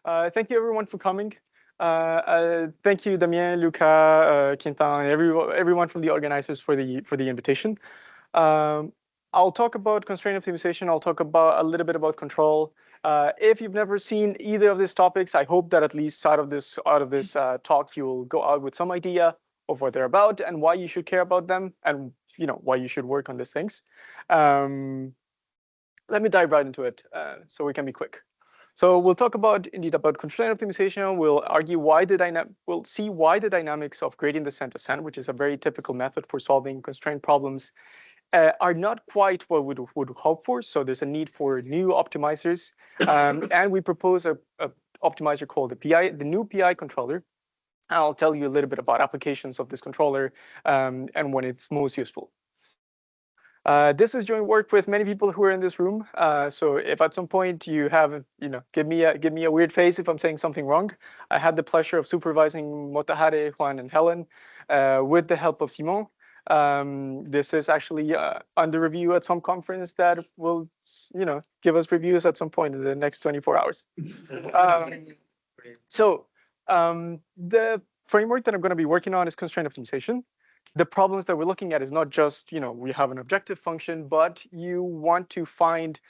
Thank you everyone for coming. Thank you, Damien, Luca, Quintin, everyone from the organizers for the invitation. I'll talk about constraint optimization. I'll talk about a little bit about control. If you've never seen either of these topics, I hope that at least out of this talk, you'll go out with some idea of what they're about and why you should care about them, and why you should work on these things. Let me dive right into it so we can be quick. So we'll talk about constraint optimization. We'll argue we'll see why the dynamics of gradient descent, which is a very typical method for solving constraint problems, are not quite what we would hope for. So there's a need for new optimizers, and we propose a optimizer called the new PI controller. I'll tell you a little bit about applications of this controller and when it's most useful. This is joint work with many people who are in this room. So if at some point you have, give me a weird face if I'm saying something wrong. I had the pleasure of supervising Motahari, Juan, and Helen with the help of Simon. This is actually under review at some conference that will, give us reviews at some point in the next 24 hours. So the framework that I'm going to be working on is constraint optimization. The problems that we're looking at is not just, we have an objective function, but you want to find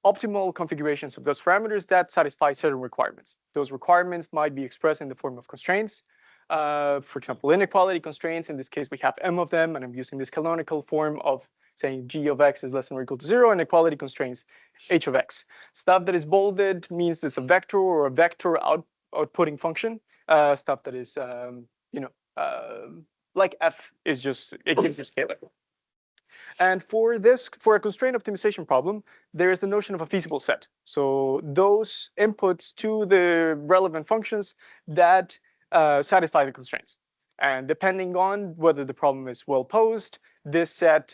optimal configurations of those parameters that satisfy certain requirements. Those requirements might be expressed in the form of constraints. For example, inequality constraints. In this case, we have m of them, and I'm using this canonical form of saying g of x is less than or equal to 0, and equality constraints h of x. Stuff that is bolded means it's a vector or a vector outputting function. Stuff that is, like f is just, it gives you a scalar. And for a constraint optimization problem, there is the notion of a feasible set. So those inputs to the relevant functions that satisfy the constraints. And depending on whether the problem is well posed, this set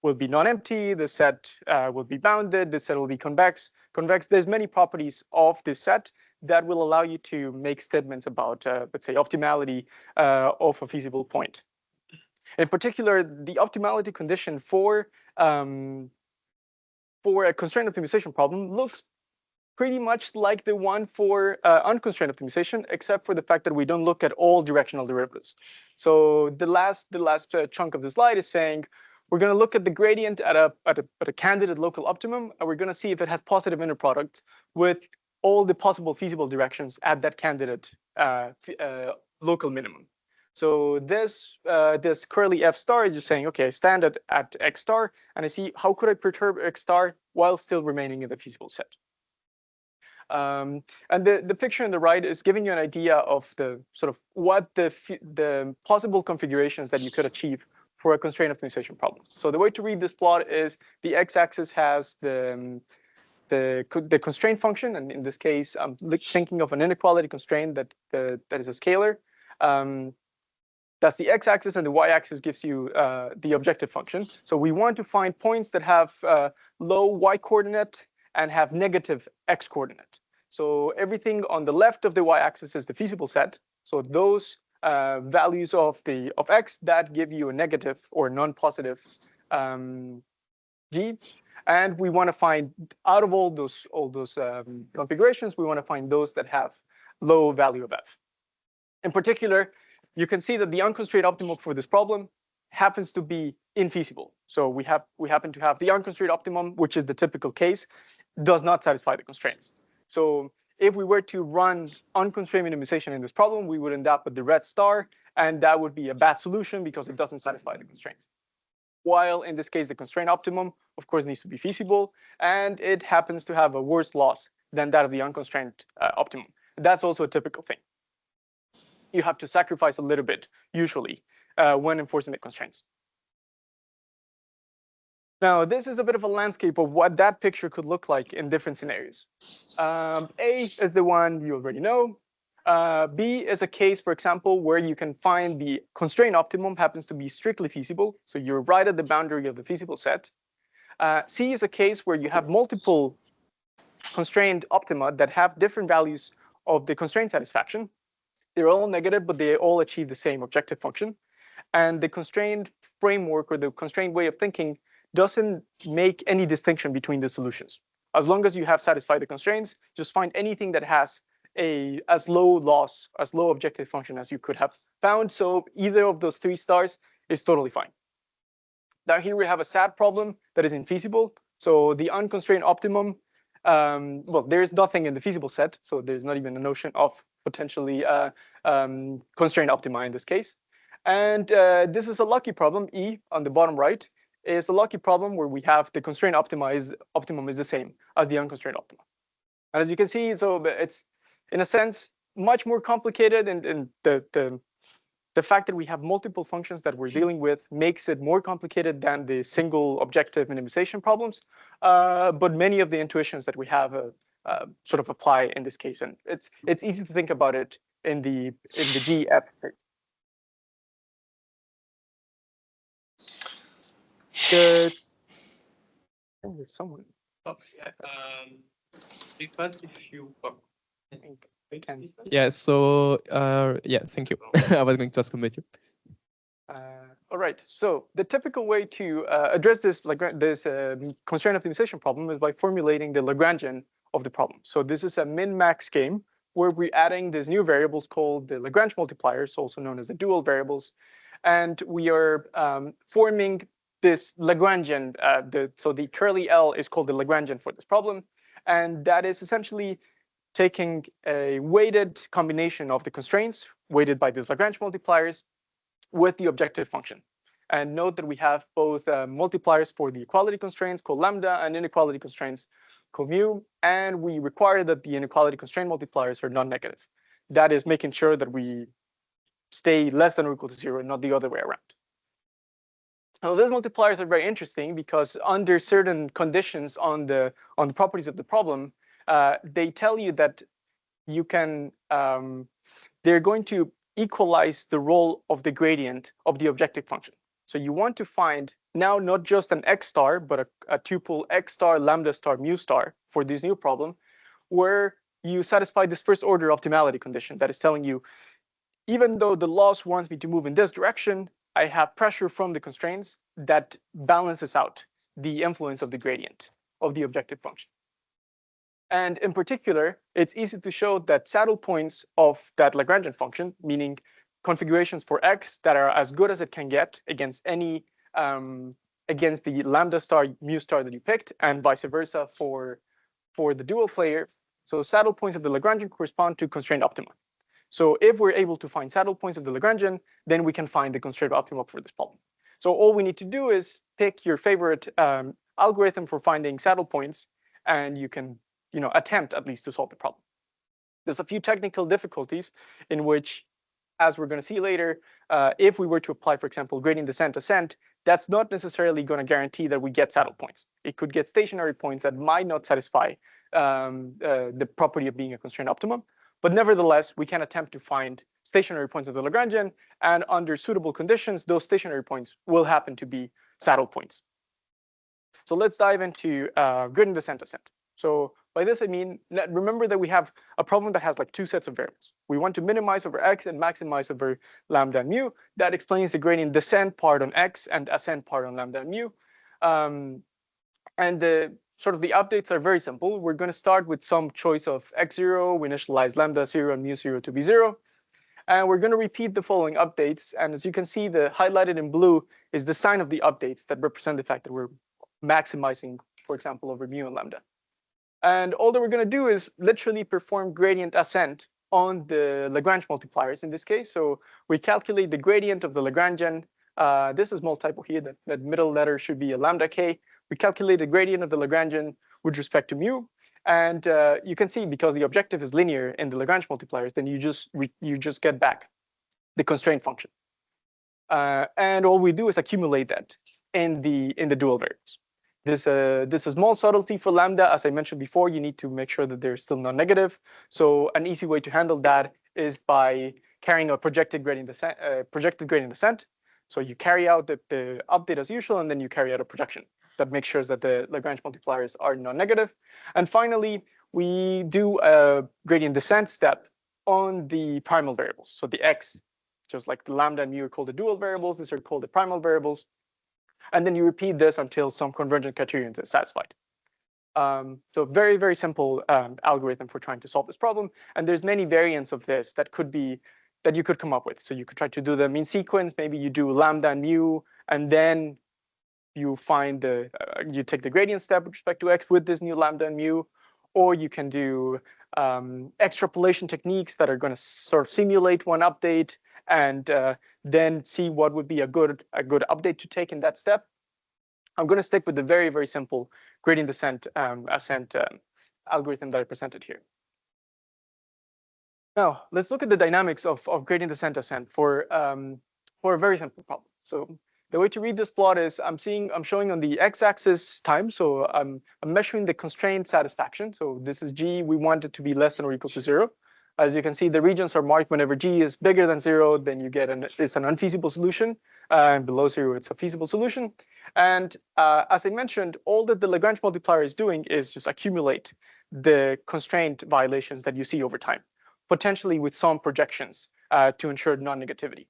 will be non-empty, the set will be bounded, the set will be convex. There's many properties of this set that will allow you to make statements about, let's say, optimality of a feasible point. In particular, the optimality condition for a constraint optimization problem looks pretty much like the one for unconstrained optimization, except for the fact that we don't look at all directional derivatives. So the last chunk of the slide is saying we're going to look at the gradient at a candidate local optimum, and we're going to see if it has positive inner product with all the possible feasible directions at that candidate local minimum. So this curly f star is just saying, okay, I stand at x star, and I see how could I perturb x star while still remaining in the feasible set. And the picture on the right is giving you an idea of the sort of what the possible configurations that you could achieve for a constraint optimization problem. So the way to read this plot is the x-axis has the constraint function, and in this case, I'm thinking of an inequality constraint that is a scalar. That's the x-axis, and the y-axis gives you the objective function. So we want to find points that have low y-coordinate and have negative x-coordinate. So everything on the left of the y-axis is the feasible set. So those values of x that give you a negative or non-positive g. And we want to find, out of all those configurations, we want to find those that have low value of f. In particular, you can see that the unconstrained optimum for this problem happens to be infeasible. So we happen to have the unconstrained optimum, which is the typical case, does not satisfy the constraints. So if we were to run unconstrained minimization in this problem, we would end up with the red star, and that would be a bad solution because it doesn't satisfy the constraints. While in this case, the constraint optimum, of course, needs to be feasible, and it happens to have a worse loss than that of the unconstrained optimum. That's also a typical thing. You have to sacrifice a little bit, usually, when enforcing the constraints. Now, this is a bit of a landscape of what that picture could look like in different scenarios. A is the one you already know. B is a case, for example, where you can find the constraint optimum happens to be strictly feasible. So you're right at the boundary of the feasible set. C is a case where you have multiple constrained optima that have different values of the constraint satisfaction. They're all negative, but they all achieve the same objective function. And the constrained framework or the constrained way of thinking doesn't make any distinction between the solutions. As long as you have satisfied the constraints, just find anything that has as low loss, as low objective function as you could have found. So either of those 3 stars is totally fine. Now here we have a sad problem that is infeasible. So the unconstrained optimum, well, there's nothing in the feasible set, so there's not even a notion of potentially constrained optima in this case. And this is a lucky problem. E on the bottom right is a lucky problem where we have the constrained optimum is the same as the unconstrained optima. And as you can see, so it's in a sense much more complicated, and the fact that we have multiple functions that we're dealing with makes it more complicated than the single objective minimization problems. But many of the intuitions that we have sort of apply in this case, and it's easy to think about it in the D episode. There's someone. Oh, yeah. Because if you Yeah, so yeah, thank you. I was going to ask about you. All right, so the typical way to address this constraint optimization problem is by formulating the Lagrangian of the problem. So this is a min-max game where we're adding these new variables called the Lagrange multipliers, also known as the dual variables, and we are forming this Lagrangian. So the curly L is called the Lagrangian for this problem, and that is essentially taking a weighted combination of the constraints weighted by these Lagrange multipliers with the objective function. And note that we have both multipliers for the equality constraints called lambda and inequality constraints called mu, and we require that the inequality constraint multipliers are non-negative. That is making sure that we stay less than or equal to 0, not the other way around. Now, these multipliers are very interesting because under certain conditions on the properties of the problem, they tell you that you can they're going to equalize the role of the gradient of the objective function. So you want to find now not just an x star, but a tuple x star, lambda star, mu star for this new problem, where you satisfy this first order optimality condition that is telling you, even though the loss wants me to move in this direction, I have pressure from the constraints that balances out the influence of the gradient of the objective function. And in particular, it's easy to show that saddle points of that Lagrangian function, meaning configurations for x that are as good as it can get against any against the lambda star, mu star that you picked, and vice versa for the dual player. So saddle points of the Lagrangian correspond to constrained optima. So if we're able to find saddle points of the Lagrangian, then we can find the constrained optima for this problem. So all we need to do is pick your favorite algorithm for finding saddle points, and you can attempt at least to solve the problem. There's a few technical difficulties in which, as we're going to see later, if we were to apply, for example, gradient descent ascent, that's not necessarily going to guarantee that we get saddle points. It could get stationary points that might not satisfy the property of being a constrained optimum. But nevertheless, we can attempt to find stationary points of the Lagrangian, and under suitable conditions, those stationary points will happen to be saddle points. So let's dive into gradient descent ascent. So by this, I mean, remember that we have a problem that has like 2 sets of variables. We want to minimize over x and maximize over lambda and mu. That explains the gradient descent part on x and ascent part on lambda and mu. And the updates are very simple. We're going to start with some choice of x0. We initialize lambda 0 and mu 0 to be 0. And we're going to repeat the following updates. And as you can see, the highlighted in blue is the sign of the updates that represent the fact that we're maximizing, for example, over mu and lambda. And all that we're going to do is literally perform gradient ascent on the Lagrange multipliers in this case. So we calculate the gradient of the Lagrangian. This is small typo here. That middle letter should be a lambda k. We calculate the gradient of the Lagrangian with respect to mu. And you can see, because the objective is linear in the Lagrange multipliers, then you just get back the constraint function. And all we do is accumulate that in the dual variables. This is small subtlety for lambda. As I mentioned before, you need to make sure that they're still non-negative. So an easy way to handle that is by carrying a projected gradient descent. So you carry out the update as usual, and then you carry out a projection that makes sure that the Lagrange multipliers are non-negative. And finally, we do a gradient descent step on the primal variables. So the x, just like the lambda and mu are called the dual variables, these are called the primal variables. And then you repeat this until some convergent criterion is satisfied. So very, very simple algorithm for trying to solve this problem. And there's many variants of this that you could come up with. So you could try to do the mean sequence. Maybe you do lambda and mu, and then you find you take the gradient step with respect to x with this new lambda and mu, or you can do extrapolation techniques that are going to sort of simulate one update and then see what would be a good update to take in that step. I'm going to stick with the very, very simple gradient descent ascent algorithm that I presented here. Now, let's look at the dynamics of gradient descent ascent for a very simple problem. So the way to read this plot is I'm showing on the x-axis time. So I'm measuring the constraint satisfaction. So this is g. We want it to be less than or equal to 0. As you can see, the regions are marked whenever g is bigger than 0, then you get it's an unfeasible solution. And below 0, it's a feasible solution. And as I mentioned, all that the Lagrange multiplier is doing is just accumulate the constraint violations that you see over time, potentially with some projections to ensure non-negativity.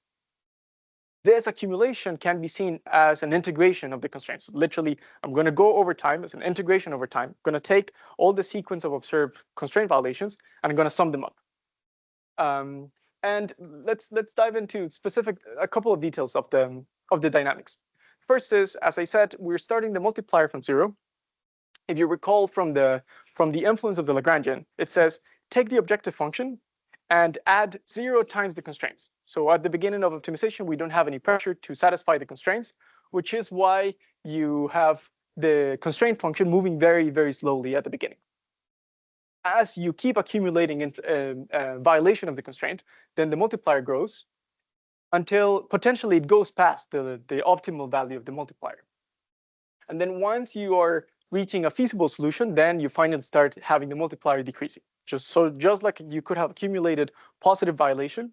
This accumulation can be seen as an integration of the constraints. Literally, I'm going to go over time as an integration over time. I'm going to take all the sequence of observed constraint violations, and I'm going to sum them up. And let's dive into a couple of details of the dynamics. First is, as I said, we're starting the multiplier from 0. If you recall from the influence of the Lagrangian, it says take the objective function and add 0 times the constraints. So at the beginning of optimization, we don't have any pressure to satisfy the constraints, which is why you have the constraint function moving very, very slowly at the beginning. As you keep accumulating violation of the constraint, then the multiplier grows until potentially it goes past the optimal value of the multiplier. And then once you are reaching a feasible solution, then you finally start having the multiplier decreasing. Just like you could have accumulated positive violation,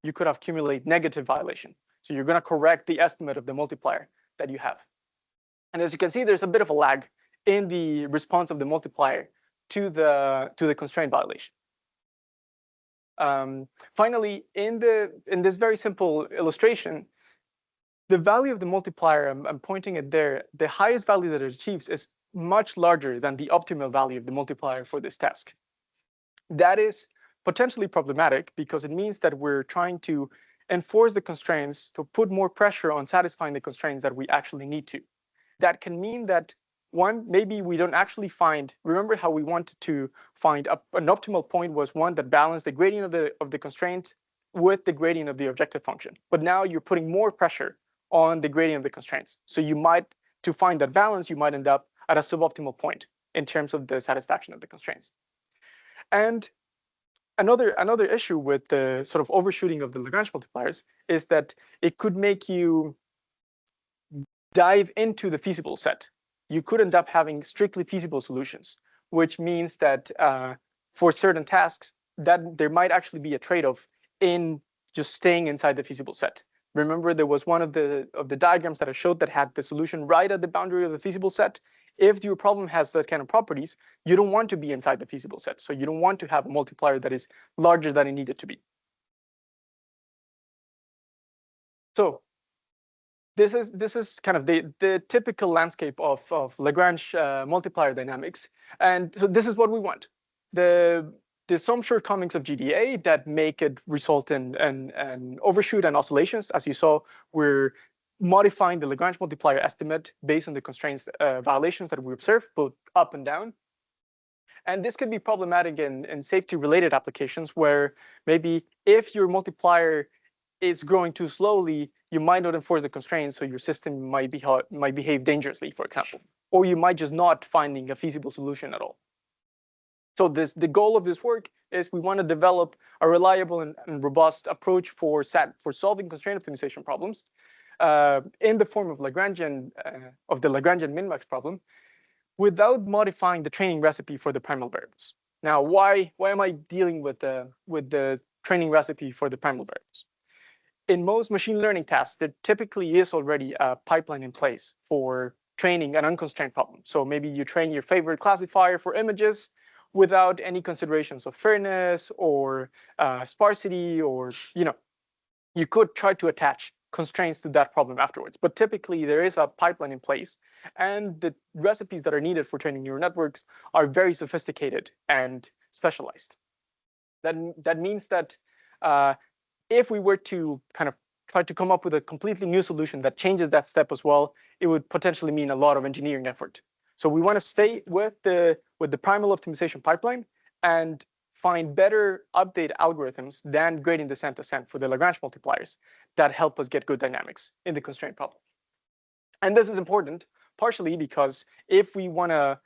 you could have accumulated negative violation. So you're going to correct the estimate of the multiplier that you have. And as you can see, there's a bit of a lag in the response of the multiplier to the constraint violation. Finally, in this very simple illustration, the value of the multiplier, I'm pointing it there, the highest value that it achieves is much larger than the optimal value of the multiplier for this task. That is potentially problematic because it means that we're trying to enforce the constraints to put more pressure on satisfying the constraints that we actually need to. That can mean that, one, maybe we don't actually find, remember how we wanted to find an optimal point was one that balanced the gradient of the constraint with the gradient of the objective function. But now you're putting more pressure on the gradient of the constraints. So you might, to find that balance, you might end up at a suboptimal point in terms of the satisfaction of the constraints. And another issue with the sort of overshooting of the Lagrange multipliers is that it could make you dive into the feasible set. You could end up having strictly feasible solutions, which means that for certain tasks, that there might actually be a trade-off in just staying inside the feasible set. Remember, there was one of the diagrams that I showed that had the solution right at the boundary of the feasible set. If your problem has that kind of properties, you don't want to be inside the feasible set. So you don't want to have a multiplier that is larger than it needed to be. So this is kind of the typical landscape of Lagrange multiplier dynamics. And so this is what we want. There's some shortcomings of GDA that make it result in overshoot and oscillations. As you saw, we're modifying the Lagrange multiplier estimate based on the constraints violations that we observe, both up and down. And this can be problematic in safety-related applications where maybe if your multiplier is growing too slowly, you might not enforce the constraints, so your system might behave dangerously, for example, or you might just not finding a feasible solution at all. So the goal of this work is we want to develop a reliable and robust approach for solving constraint optimization problems in the form of the Lagrangian min-max problem, without modifying the training recipe for the primal variables. Now, why am I dealing with the training recipe for the primal variables? In most machine learning tasks, there typically is already a pipeline in place for training an unconstrained problem. So maybe you train your favorite classifier for images without any considerations of fairness or sparsity, or you could try to attach constraints to that problem afterwards. But typically, there is a pipeline in place, and the recipes that are needed for training neural networks are very sophisticated and specialized. That means that if we were to kind of try to come up with a completely new solution that changes that step as well, it would potentially mean a lot of engineering effort. So we want to stay with the primal optimization pipeline and find better update algorithms than gradient descent ascent for the Lagrange multipliers that help us get good dynamics in the constraint problem. And this is important partially because if we want to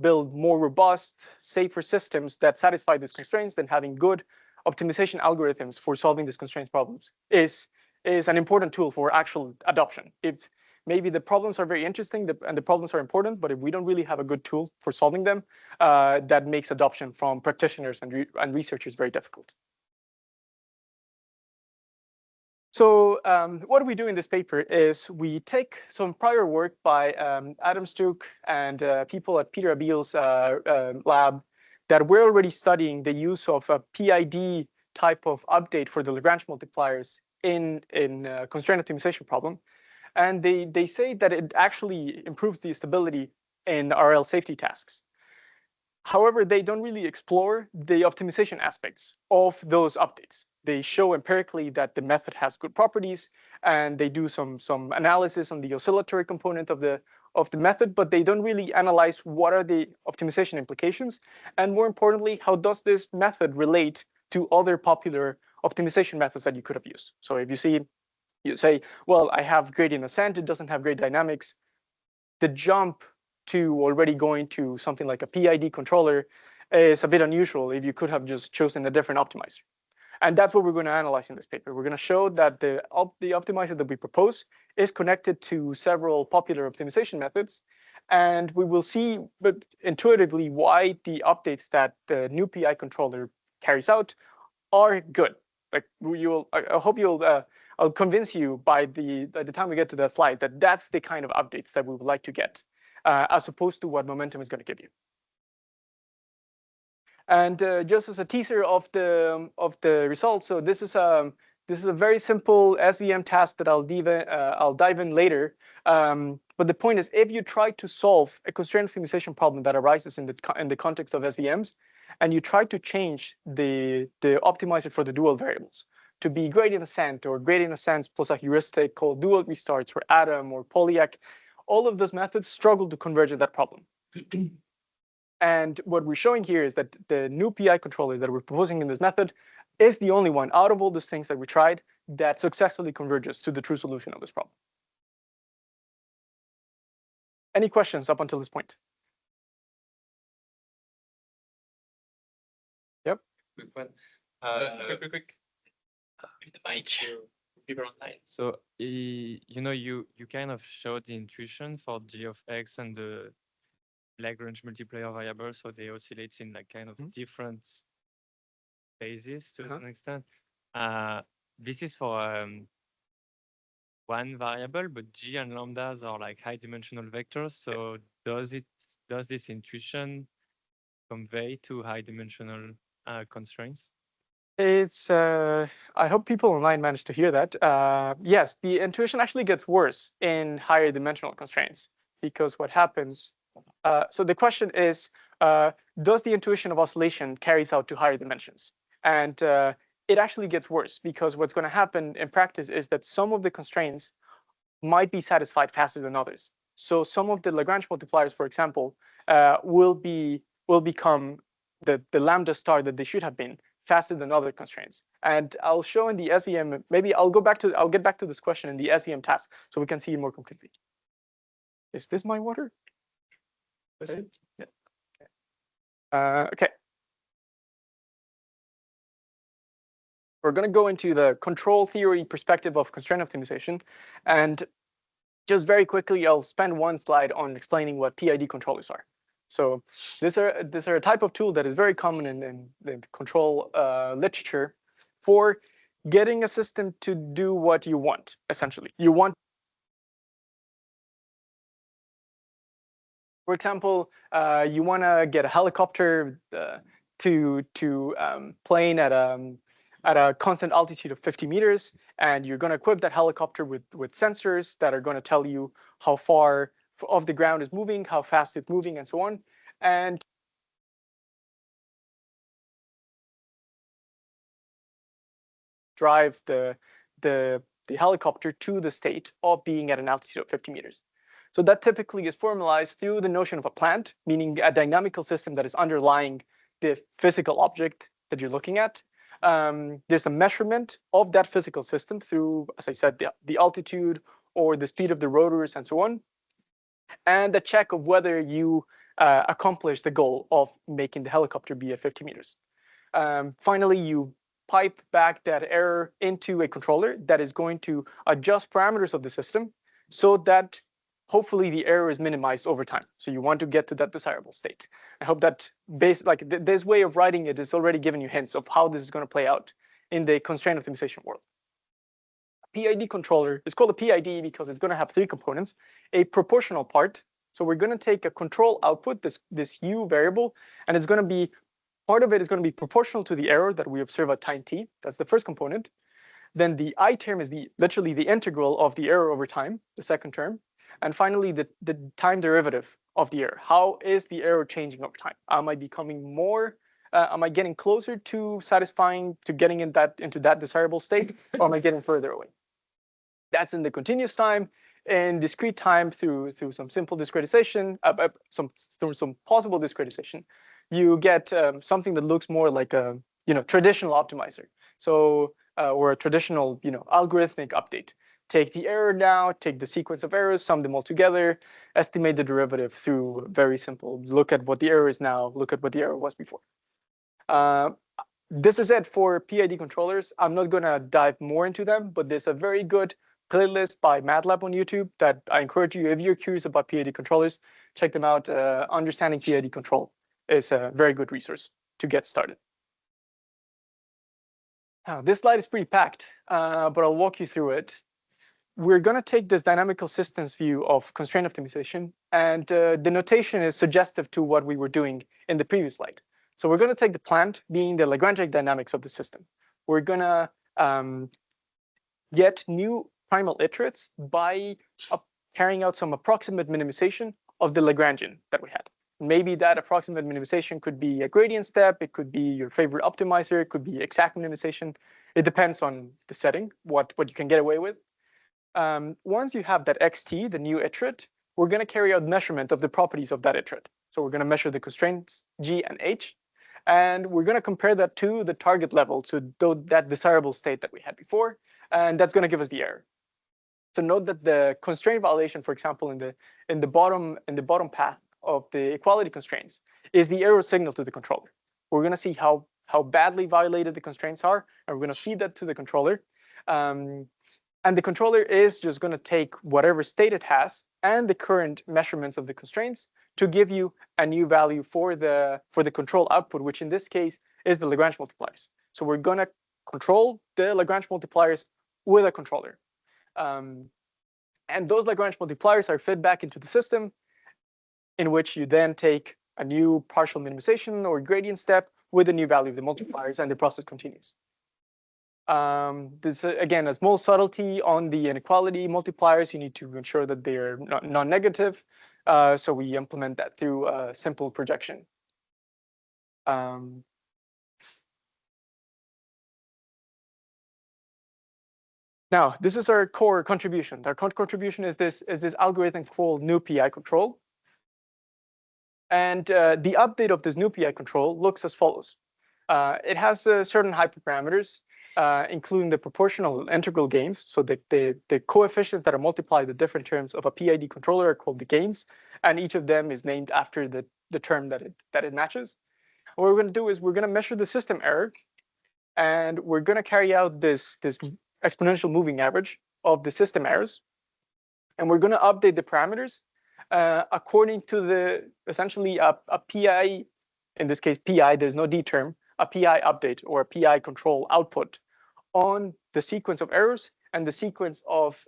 build more robust, safer systems that satisfy these constraints, then having good optimization algorithms for solving these constraints problems is an important tool for actual adoption. If maybe the problems are very interesting and the problems are important, but if we don't really have a good tool for solving them, that makes adoption from practitioners and researchers very difficult. So what we do in this paper is we take some prior work by Adam Stuck and people at Peter Abiel's lab that were already studying the use of a PID type of update for the Lagrange multipliers in constraint optimization problem. And they say that it actually improves the stability in RL safety tasks. However, they don't really explore the optimization aspects of those updates. They show empirically that the method has good properties, and they do some analysis on the oscillatory component of the method, but they don't really analyze what are the optimization implications, and more importantly, how does this method relate to other popular optimization methods that you could have used. So if you say, well, I have gradient ascent, it doesn't have great dynamics, the jump to already going to something like a PID controller is a bit unusual if you could have just chosen a different optimizer. And that's what we're going to analyze in this paper. We're going to show that the optimizer that we propose is connected to several popular optimization methods. And we will see, but intuitively, why the updates that the new PI controller carries out are good. Like I hope I'll convince you by the time we get to that slide that that's the kind of updates that we would like to get, as opposed to what momentum is going to give you. And just as a teaser of the results, so this is a very simple SVM task that I'll dive in later. But the point is, if you try to solve a constraint optimization problem that arises in the context of SVMs, and you try to change the optimizer for the dual variables to be gradient ascent or gradient ascent plus a heuristic called dual restarts or Atom or Polyak, all of those methods struggle to converge at that problem. And what we're showing here is that the new PI controller that we're proposing in this method is the only one out of all those things that we tried that successfully converges to the true solution of this problem. Any questions up until this point? Yep. Quick one. Quick. With the mic. People online. So you kind of showed the intuition for g of x and the Lagrange multiplier variable, so they oscillate in like kind of different phases to an extent. This is for one variable, but g and lambdas are like high dimensional vectors. So does this intuition convey to high dimensional constraints? It's I hope people online manage to hear that. Yes, the intuition actually gets worse in higher dimensional constraints, because what happens, so the question is, does the intuition of oscillation carries out to higher dimensions? And it actually gets worse, because what's going to happen in practice is that some of the constraints might be satisfied faster than others. So some of the Lagrange multipliers, for example, will become the lambda star that they should have been faster than other constraints. And I'll show in the SVM, maybe I'll get back to this question in the SVM task so we can see it more completely. Is this my water? Okay. Yeah. Okay. We're going to go into the control theory perspective of constraint optimization. And just very quickly, I'll spend one slide on explaining what PID controllers are. So these are a type of tool that is very common in the control literature for getting a system to do what you want, essentially. For example, you want to get a helicopter to plane at at a constant altitude of 50 meters, and you're going to equip that helicopter with sensors that are going to tell you how far of the ground is moving, how fast it's moving, and so on. And drive the helicopter to the state of being at an altitude of 50 meters. So that typically is formalized through the notion of a plant, meaning a dynamical system that is underlying the physical object that you're looking at. There's a measurement of that physical system through, as I said, the altitude or the speed of the rotors and so on, and the check of whether you accomplish the goal of making the helicopter be at 50 meters. Finally, you pipe back that error into a controller that is going to adjust parameters of the system so that hopefully the error is minimized over time. So you want to get to that desirable state. I hope that this way of writing it is already giving you hints of how this is going to play out in the constraint optimization world. PID controller is called a PID because it's going to have three components: a proportional part. So we're going to take a control output, this U variable, and it's going to be part of it is going to be proportional to the error that we observe at time t. That's the first component. Then the I term is literally the integral of the error over time, the second term. And finally, the time derivative of the error. How is the error changing over time? Am I becoming more? Am I getting closer to satisfying, to getting into that desirable state, or am I getting further away? That's in the continuous time. In discrete time, through some simple discretization, through some possible discretization, you get something that looks more like a traditional optimizer. So or a traditional algorithmic update. Take the error now, take the sequence of errors, sum them all together, estimate the derivative through very simple. Look at what the error is now, look at what the error was before. This is it for PID controllers. I'm not going to dive more into them, but there's a very good playlist by MATLAB on YouTube that I encourage you, if you're curious about PID controllers, check them out. Understanding PID control is a very good resource to get started. Now, this slide is pretty packed, but I'll walk you through it. We're going to take this dynamical systems view of constraint optimization, and the notation is suggestive to what we were doing in the previous slide. So we're going to take the plant, being the Lagrange dynamics of the system. We're going to get new primal iterates by carrying out some approximate minimization of the Lagrangian that we had. Maybe that approximate minimization could be a gradient step, it could be your favorite optimizer, it could be exact minimization. It depends on the setting, what you can get away with. Once you have that xt, the new iterate, we're going to carry out measurement of the properties of that iterate. So we're going to measure the constraints g and h, and we're going to compare that to the target level, to that desirable state that we had before, and that's going to give us the error. So note that the constraint validation, for example, in the bottom path of the equality constraints is the error signal to the controller. We're going to see how badly violated the constraints are, and we're going to feed that to the controller. And the controller is just going to take whatever state it has and the current measurements of the constraints to give you a new value for the control output, which in this case is the Lagrange multipliers. So we're going to control the Lagrange multipliers with a controller. And those Lagrange multipliers are fed back into the system, in which you then take a new partial minimization or gradient step with a new value of the multipliers, and the process continues. This again, a small subtlety on the inequality multipliers. You need to ensure that they're non-negative. So we implement that through a simple projection. Now, this is our core contribution. Our contribution is this algorithm called new PI control. And the update of this new PI control looks as follows. It has certain hyperparameters, including the proportional integral gains. So the coefficients that are multiplied the different terms of a PID controller are called the gains, and each of them is named after the term that it matches. What we're going to do is we're going to measure the system error, and we're going to carry out this exponential moving average of the system errors, and we're going to update the parameters according to essentially a PI, in this case PI, there's no D term, a PI update or a PI control output on the sequence of errors and the sequence of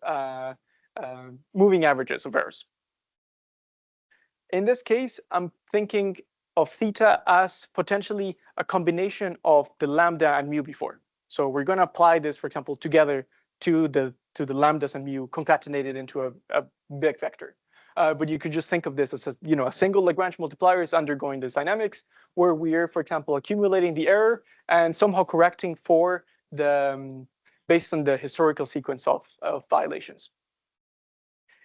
moving averages of errors. In this case, I'm thinking of theta as potentially a combination of the lambda and mu before. So we're going to apply this, for example, together to the lambdas and mu concatenated into a big vector. But you could just think of this as a single Lagrange multiplier is undergoing this dynamics where we're, for example, accumulating the error and somehow correcting for the based on the historical sequence of violations.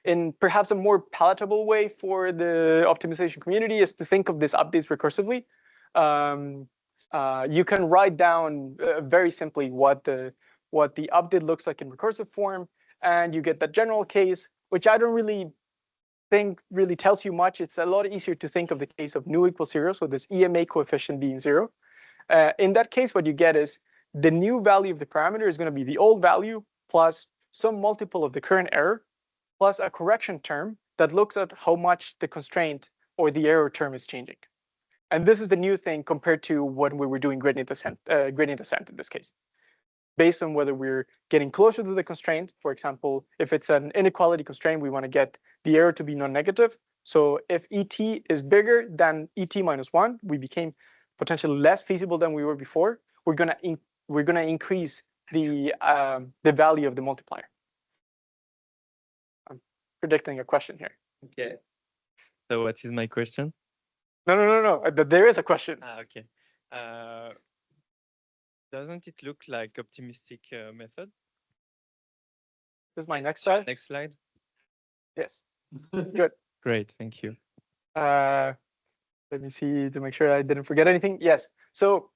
In perhaps a more palatable way for the optimization community is to think of these updates recursively. You can write down very simply what the update looks like in recursive form, and you get that general case, which I don't really think really tells you much. It's a lot easier to think of the case of nu equals 0, so this EMA coefficient being 0. In that case, what you get is the new value of the parameter is going to be the old value plus some multiple of the current error plus a correction term that looks at how much the constraint or the error term is changing. And this is the new thing compared to when we were doing gradient descent in this case. Based on whether we're getting closer to the constraint, for example, if it's an inequality constraint, we want to get the error to be non-negative. So if ET is bigger than ET minus 1, we became potentially less feasible than we were before. We're gonna increase the value of the multiplier. I'm predicting a question here. Okay. So what is my question? No. There is a question. Okay. Doesn't it look like optimistic method? This is my next slide. Next slide. Yes. Good. Great, thank you. Let me see to make sure I didn't forget anything. Yes. So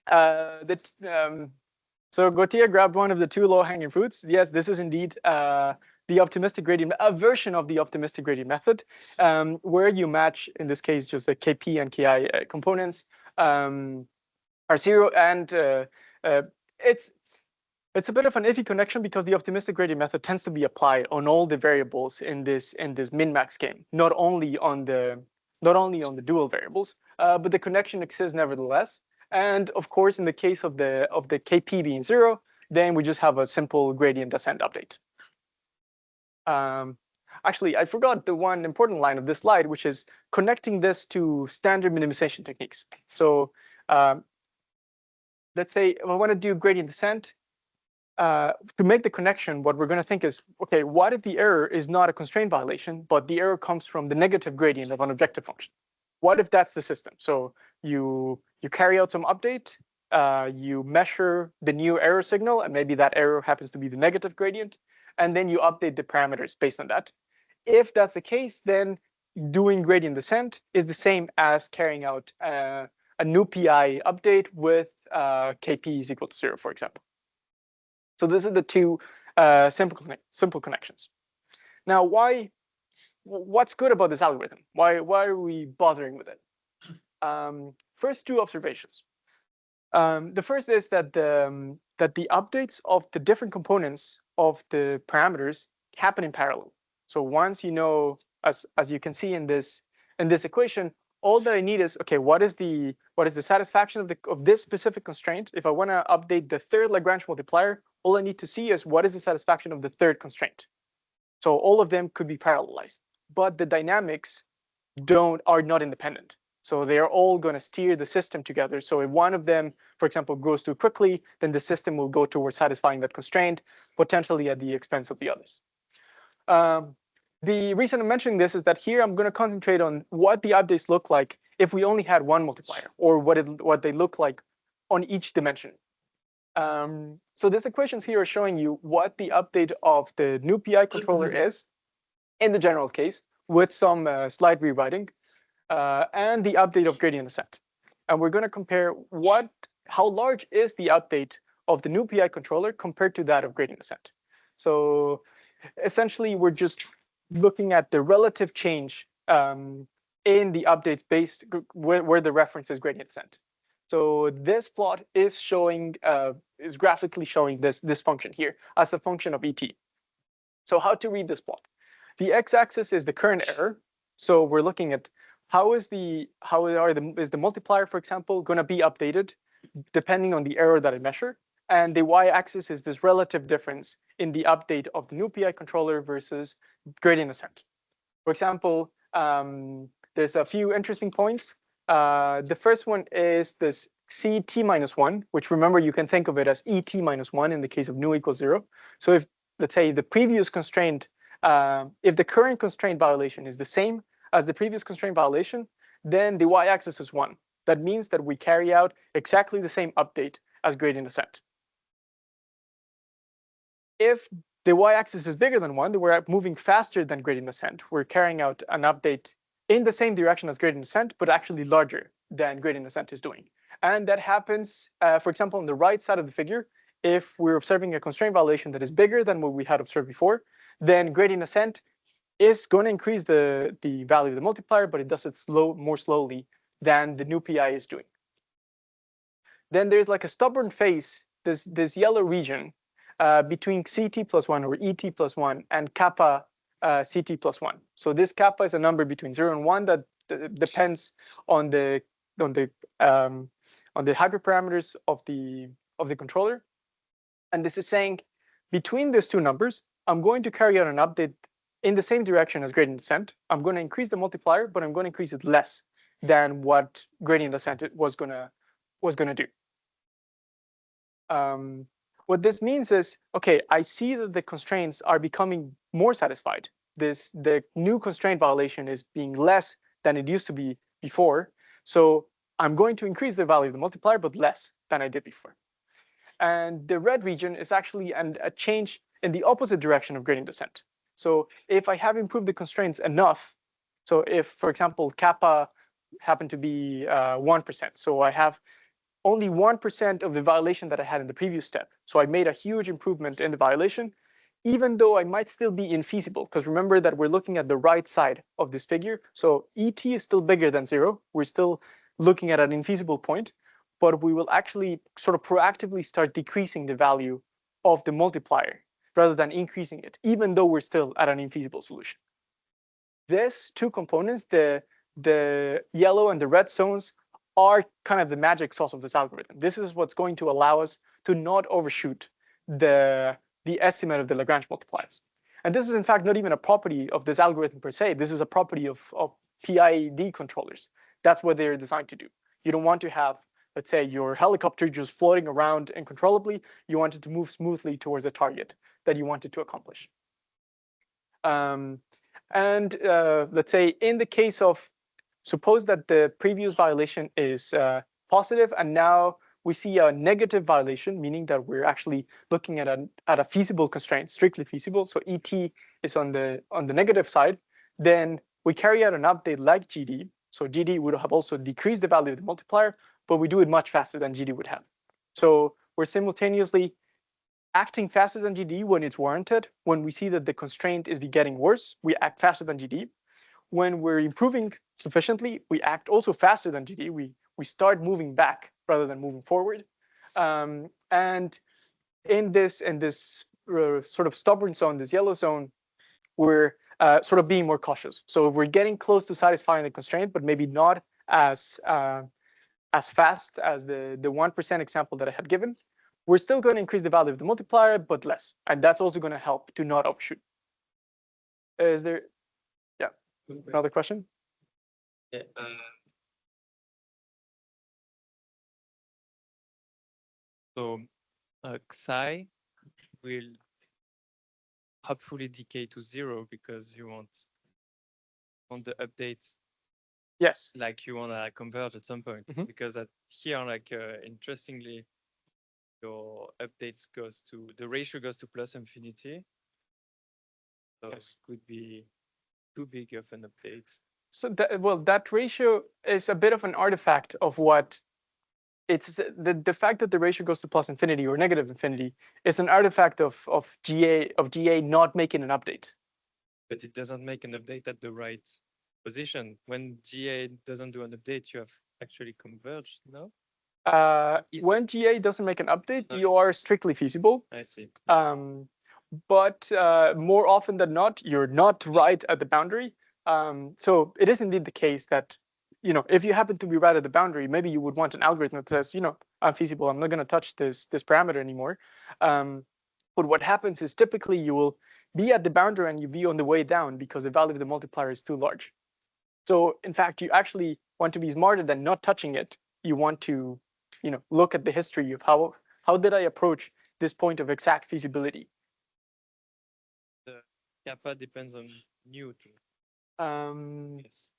so Gautier grabbed one of the two low-hanging fruits. Yes, this is indeed the optimistic gradient, a version of the optimistic gradient method, where you match, in this case, just the Kp and Ki components are 0, and it's a bit of an iffy connection because the optimistic gradient method tends to be applied on all the variables in this min-max game, not only on the dual variables, but the connection exists nevertheless. And of course, in the case of the Kp being 0, then we just have a simple gradient descent update. Actually, I forgot the one important line of this slide, which is connecting this to standard minimization techniques. So let's say if I want to do gradient descent, to make the connection, what we're going to think is, okay, what if the error is not a constraint violation, but the error comes from the negative gradient of an objective function? What if that's the system? So you carry out some update, you measure the new error signal, and maybe that error happens to be the negative gradient, and then you update the parameters based on that. If that's the case, then doing gradient descent is the same as carrying out a new PI update with Kp is equal to 0, for example. So this is the two simple connections. Now, what's good about this algorithm? Why are we bothering with it? First, two observations. The first is that the updates of the different components of the parameters happen in parallel. So once you know, as you can see in this equation, all that I need is, okay, what is the satisfaction of this specific constraint? If I want to update the third Lagrange multiplier, all I need to see is what is the satisfaction of the third constraint. So all of them could be parallelized, but the dynamics are not independent. So they are all going to steer the system together. So if one of them, for example, grows too quickly, then the system will go towards satisfying that constraint, potentially at the expense of the others. The reason I'm mentioning this is that here I'm going to concentrate on what the updates look like if we only had one multiplier, or what they look like on each dimension. So these equations here are showing you what the update of the new PI controller is in the general case with some slight rewriting, and the update of gradient descent. And we're going to compare how large is the update of the new PI controller compared to that of gradient descent. So essentially, we're just looking at the relative change in the updates based where the reference is gradient descent. So this plot is graphically showing this function here as a function of ET. So how to read this plot? The x-axis is the current error. So we're looking at is the multiplier, for example, going to be updated depending on the error that I measure. And the y-axis is this relative difference in the update of the new PI controller versus gradient descent. For example, there's a few interesting points. The first one is this CT minus 1, which remember you can think of it as ET minus 1 in the case of nu equals 0. So if, let's say, the previous constraint, if the current constraint violation is the same as the previous constraint violation, then the y-axis is 1. That means that we carry out exactly the same update as gradient descent. If the y-axis is bigger than 1, then we're moving faster than gradient descent. We're carrying out an update in the same direction as gradient descent, but actually larger than gradient descent is doing. And that happens, for example, on the right side of the figure. If we're observing a constraint violation that is bigger than what we had observed before, then gradient descent is going to increase the value of the multiplier, but it does it more slowly than the new PI is doing. Then there's like a stubborn phase, this yellow region between CT plus 1 or ET plus 1 and kappa CT plus 1. So this kappa is a number between 0 and 1 that depends on the hyperparameters of the controller. And this is saying between these two numbers, I'm going to carry out an update in the same direction as gradient descent. I'm going to increase the multiplier, but I'm going to increase it less than what gradient descent was gonna do. What this means is, okay, I see that the constraints are becoming more satisfied. The new constraint violation is being less than it used to be before. So I'm going to increase the value of the multiplier, but less than I did before. And the red region is actually a change in the opposite direction of gradient descent. So if I have improved the constraints enough, so if, for example, kappa happened to be 1%, so I have only 1% of the violation that I had in the previous step. So I made a huge improvement in the violation, even though I might still be infeasible, because remember that we're looking at the right side of this figure. So ET is still bigger than 0. We're still looking at an infeasible point, but we will actually sort of proactively start decreasing the value of the multiplier rather than increasing it, even though we're still at an infeasible solution. These two components, the yellow and the red zones, are kind of the magic sauce of this algorithm. This is what's going to allow us to not overshoot the estimate of the Lagrange multipliers. And this is, in fact, not even a property of this algorithm per se. This is a property of PID controllers. That's what they're designed to do. You don't want to have, let's say, your helicopter just floating around uncontrollably. You want it to move smoothly towards a target that you wanted to accomplish. Let's say in the case of, suppose that the previous violation is positive, and now we see a negative violation, meaning that we're actually looking at a feasible constraint, strictly feasible. So ET is on the negative side. Then we carry out an update like GD. So GD would have also decreased the value of the multiplier, but we do it much faster than GD would have. So we're simultaneously acting faster than GD when it's warranted. When we see that the constraint is getting worse, we act faster than GD. When we're improving sufficiently, we act also faster than GD. We start moving back rather than moving forward. And in this sort of stubborn zone, this yellow zone, we're sort of being more cautious. So if we're getting close to satisfying the constraint, but maybe not as fast as the 1% example that I had given, we're still going to increase the value of the multiplier, but less. And that's also going to help to not overshoot. Is there, yeah, another question? Yeah. So Xi will hopefully decay to 0 because you want the updates. Yes. Like you want to converge at some point, because here, like interestingly, your updates the ratio goes to plus infinity. So yes. It could be too big of an update. So that ratio is a bit of an artifact of what it's the fact that the ratio goes to plus infinity or negative infinity is an artifact of GA not making an update. But it doesn't make an update at the right position. When GA doesn't do an update, you have actually converged, no? When GA doesn't make an update, you are strictly feasible. I see. But more often than not, you're not right at the boundary. So it is indeed the case that, if you happen to be right at the boundary, maybe you would want an algorithm that says, I'm feasible. I'm not going to touch this parameter anymore. But what happens is typically you will be at the boundary and you be on the way down because the value of the multiplier is too large. So in fact, you actually want to be smarter than not touching it. You want to look at the history of how did I approach this point of exact feasibility. The kappa depends on nu too. Yes.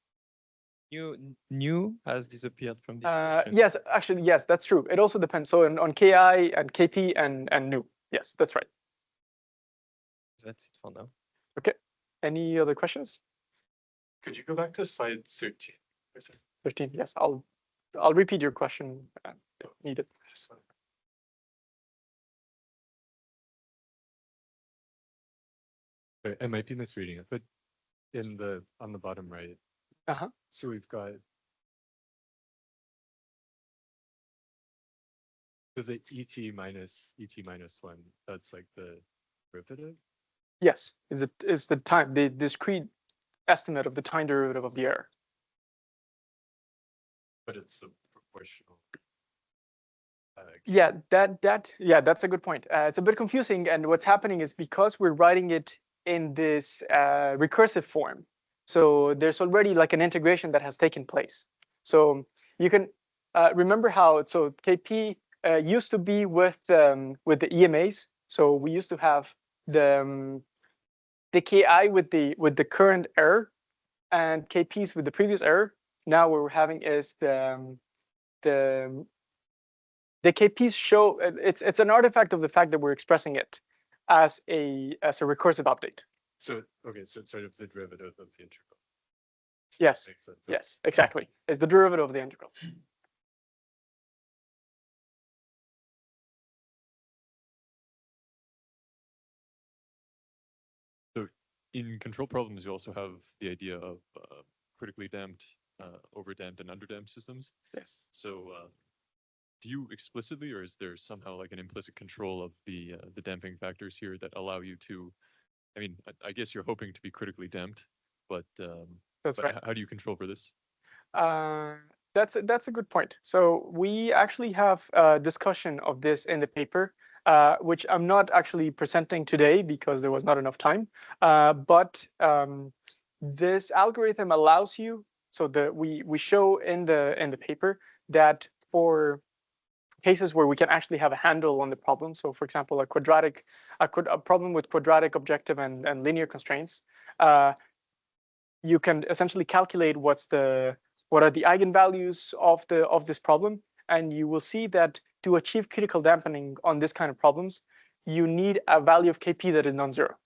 Yes. Nu has disappeared from the equation. Yes, actually, yes, that's true. It also depends. So on Ki and Kp and nu. Yes, that's right. That's it for now. Okay. Any other questions? Could you go back to slide 13? 13. Yes, I'll repeat your question if needed. Just one. I might be misreading it, but on the bottom right. Uh-huh. So we've got the ET minus 1. That's like the derivative. Yes, is the time, the discrete estimate of the time derivative of the error. But it's the proportional. Yeah, that's a good point. It's a bit confusing, and what's happening is because we're writing it in this recursive form, so there's already like an integration that has taken place. So you can remember how Kp used to be with the EMAs. So we used to have the Ki with the current error and Kp's with the previous error. Now what we're having is the Kp's show it's an artifact of the fact that we're expressing it as a recursive update. So okay, so it's sort of the derivative of the integral. So Yes. that makes sense. Yes, exactly. It's the derivative of the integral. In control problems, you also have the idea of critically damped, overdamped, and underdamped systems. Yes. So do you explicitly, or is there somehow like an implicit control of the damping factors here that allow you to, I mean, I guess you're hoping to be critically damped, but That's right. how do you control for this? That's a good point. So we actually have a discussion of this in the paper, which I'm not actually presenting today because there was not enough time. But this algorithm allows you. So we show in the paper that for cases where we can actually have a handle on the problem. So for example, a problem with quadratic objective and linear constraints. You can essentially calculate what are the eigenvalues of this problem, and you will see that to achieve critical dampening on this kind of problems, you need a value of Kp that is non-zero.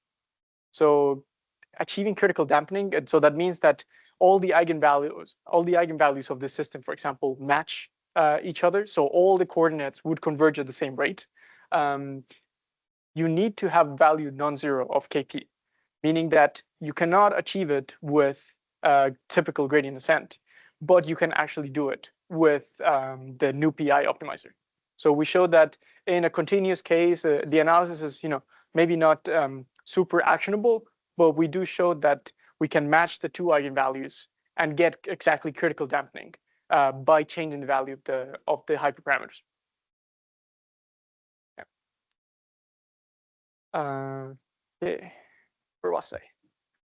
So achieving critical dampening, and so that means that all the eigenvalues of this system, for example, match each other. So all the coordinates would converge at the same rate. You need to have value non-zero of Kp, meaning that you cannot achieve it with typical gradient descent, but you can actually do it with the new PI optimizer. So we showed that in a continuous case, the analysis is maybe not super actionable, but we do show that we can match the two eigenvalues and get exactly critical dampening by changing the value of the hyperparameters. Yeah. Where was I?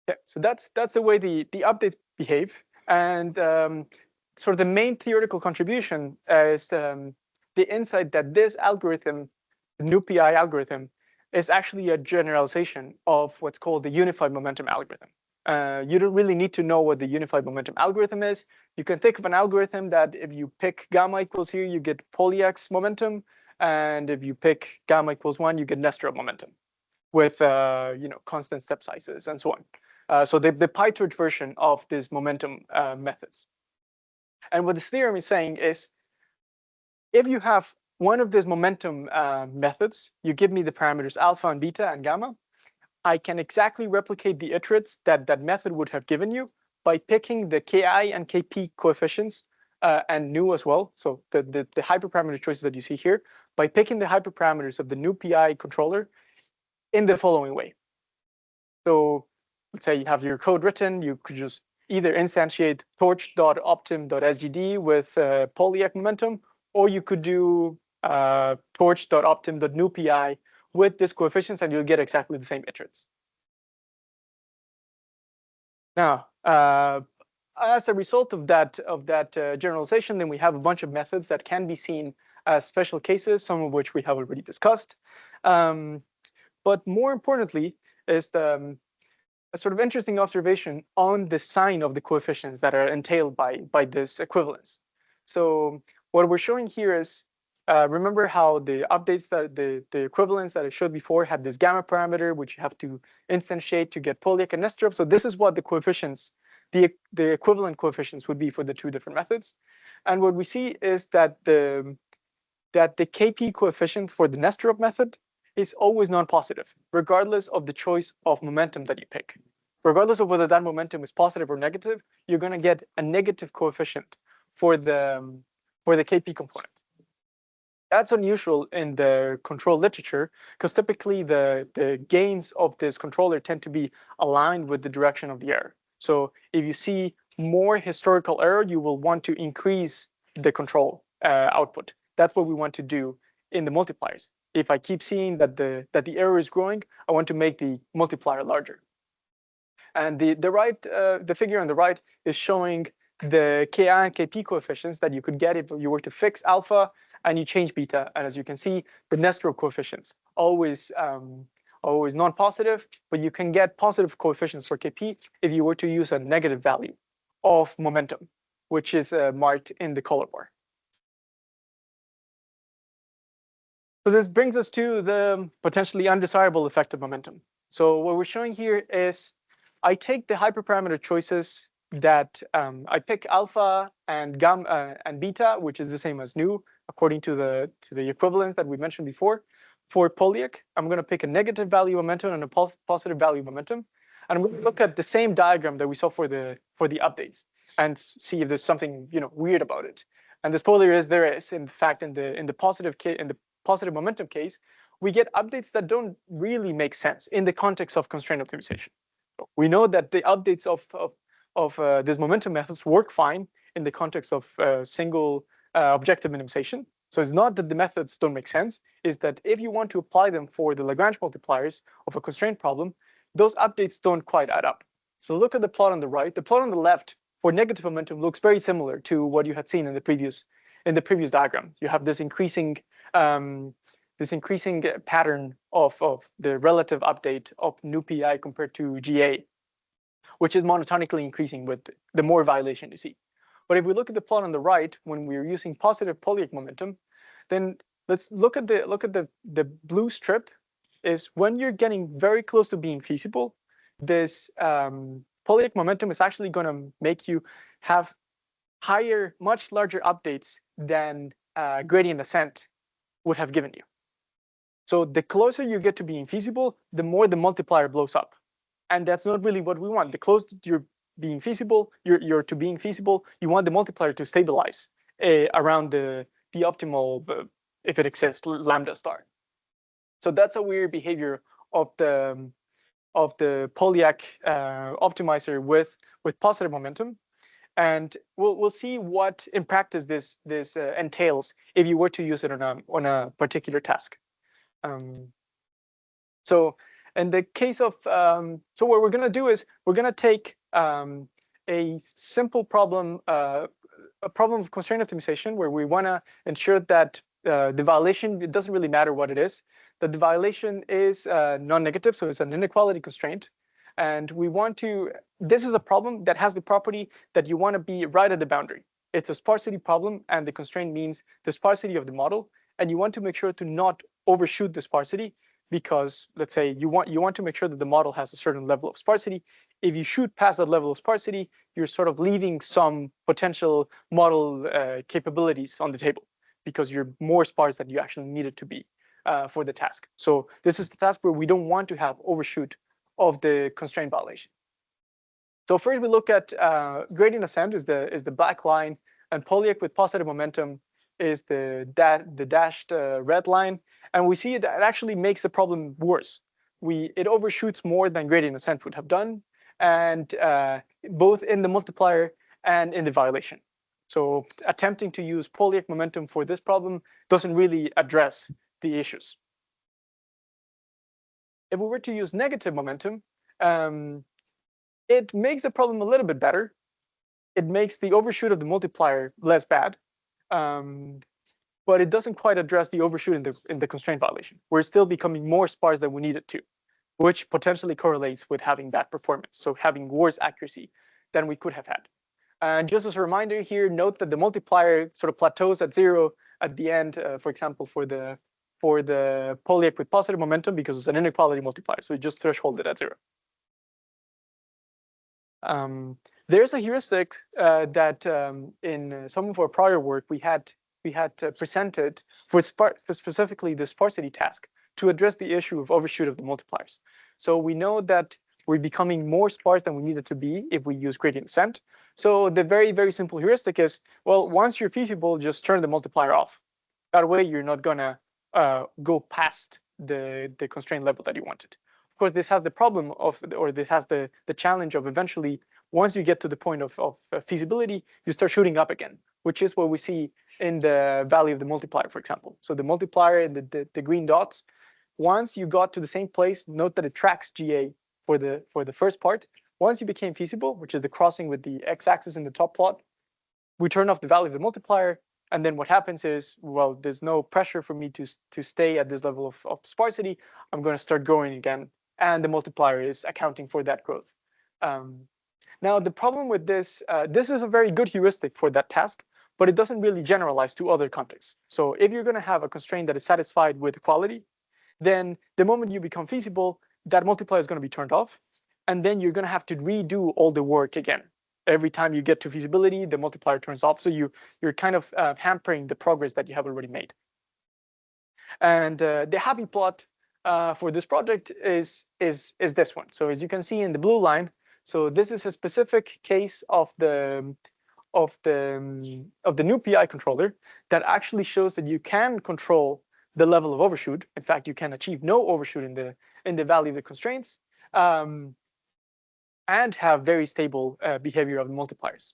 Yeah, so that's the way the updates behave, and sort of the main theoretical contribution is the insight that this algorithm, the new PI algorithm, is actually a generalization of what's called the unified momentum algorithm. You don't really need to know what the unified momentum algorithm is. You can think of an algorithm that if you pick gamma equals here, you get polyx momentum, and if you pick gamma equals 1, you get Nesterov momentum with constant step sizes and so on. So the PyTorch version of this momentum methods. And what this theorem is saying is, if you have one of these momentum methods, you give me the parameters alpha and beta and gamma, I can exactly replicate the iterates that method would have given you by picking the Ki and Kp coefficients and nu as well. So the hyperparameter choices that you see here, by picking the hyperparameters of the new PI controller in the following way. So let's say you have your code written, you could just either instantiate torch.optim.sgd with polyak momentum, or you could do torch.optim.nupi with this coefficients, and you'll get exactly the same iterates. Now, as a result of that generalization, then we have a bunch of methods that can be seen as special cases, some of which we have already discussed. But more importantly is a sort of interesting observation on the sign of the coefficients that are entailed by this equivalence. So what we're showing here is, remember how the updates that the equivalents that I showed before had this gamma parameter, which you have to instantiate to get Polyak and Nesterov. So this is what the coefficients, the equivalent coefficients would be for the two different methods. And what we see is that the KP coefficient for the Nesterov method is always non-positive, regardless of the choice of momentum that you pick. Regardless of whether that momentum is positive or negative, you're going to get a negative coefficient for the KP component. That's unusual in the control literature, because typically the gains of this controller tend to be aligned with the direction of the error. So if you see more historical error, you will want to increase the control output. That's what we want to do in the multipliers. If I keep seeing that the error is growing, I want to make the multiplier larger. And the figure on the right is showing the Ki and Kp coefficients that you could get if you were to fix alpha and you change beta. And as you can see, the Nesterov coefficients always non-positive, but you can get positive coefficients for Kp if you were to use a negative value of momentum, which is marked in the color bar. So this brings us to the potentially undesirable effect of momentum. So what we're showing here is I take the hyperparameter choices that I pick alpha and gamma and beta, which is the same as nu, according to the equivalence that we mentioned before. For Polyak, I'm going to pick a negative value momentum and a positive value momentum, and I'm going to look at the same diagram that we saw for the updates and see if there's something weird about it. And the spoiler is there is, in fact, in the positive momentum case, we get updates that don't really make sense in the context of constraint optimization. We know that the updates of these momentum methods work fine in the context of single objective minimization. So it's not that the methods don't make sense, it's that if you want to apply them for the Lagrange multipliers of a constraint problem, those updates don't quite add up. So look at the plot on the right. The plot on the left for negative momentum looks very similar to what you had seen in the previous diagram. You have this increasing pattern of the relative update of nu pi compared to GA, which is monotonically increasing with the more violation you see. But if we look at the plot on the right, when we're using positive Polyak momentum, then let's look at the blue strip is when you're getting very close to being feasible, this Polyak momentum is actually going to make you have higher, much larger updates than gradient ascent would have given you. So the closer you get to being feasible, the more the multiplier blows up. And that's not really what we want. The closer you're being feasible, you're to being feasible, you want the multiplier to stabilize around the optimal, if it exists, lambda star. So that's a weird behavior of the Polyak optimizer with positive momentum. And we'll see what in practice this entails if you were to use it on a particular task. So in the case of, so what we're going to do is we're going to take a simple problem, a problem of constraint optimization, where we want to ensure that the violation, it doesn't really matter what it is, that the violation is non-negative, so it's an inequality constraint. And we want to, this is a problem that has the property that you want to be right at the boundary. It's a sparsity problem, and the constraint means the sparsity of the model. And you want to make sure to not overshoot the sparsity, because let's say you want to make sure that the model has a certain level of sparsity. If you shoot past that level of sparsity, you're sort of leaving some potential model capabilities on the table, because you're more sparse than you actually need it to be for the task. So this is the task where we don't want to have overshoot of the constraint violation. So first we look at gradient ascent is the black line, and Polyak with positive momentum is the dashed red line, and we see that it actually makes the problem worse. It overshoots more than gradient ascent would have done, and both in the multiplier and in the violation. So attempting to use Polyak momentum for this problem doesn't really address the issues. If we were to use negative momentum, it makes the problem a little bit better. It makes the overshoot of the multiplier less bad. but it doesn't quite address the overshoot in the constraint violation. We're still becoming more sparse than we need it to, which potentially correlates with having bad performance, so having worse accuracy than we could have had. And just as a reminder here, note that the multiplier sort of plateaus at 0 at the end, for example, for the polyic with positive momentum, because it's an inequality multiplier, so you just threshold it at 0. There's a heuristic that in some of our prior work we had presented for specifically the sparsity task to address the issue of overshoot of the multipliers. So we know that we're becoming more sparse than we needed to be if we use gradient descent. So the very, very simple heuristic is, well, once you're feasible, just turn the multiplier off. That way you're not gonna go past the constraint level that you wanted. Of course, this has the problem of, or this has the challenge of eventually, once you get to the point of feasibility, you start shooting up again, which is what we see in the value of the multiplier, for example. So the multiplier and the green dots, once you got to the same place, note that it tracks GA for the first part. Once you became feasible, which is the crossing with the x-axis in the top plot, we turn off the value of the multiplier. And then what happens is, well, there's no pressure for me to stay at this level of sparsity. I'm going to start growing again. And the multiplier is accounting for that growth. Now, the problem with this, this is a very good heuristic for that task, but it doesn't really generalize to other contexts. So if you're going to have a constraint that is satisfied with equality, then the moment you become feasible, that multiplier is going to be turned off. And then you're going to have to redo all the work again. Every time you get to feasibility, the multiplier turns off. So you're kind of hampering the progress that you have already made. And the happy plot for this project is this one. So as you can see in the blue line, so this is a specific case of the new PI controller that actually shows that you can control the level of overshoot. In fact, you can achieve no overshoot in the value of the constraints, and have very stable behavior of the multipliers.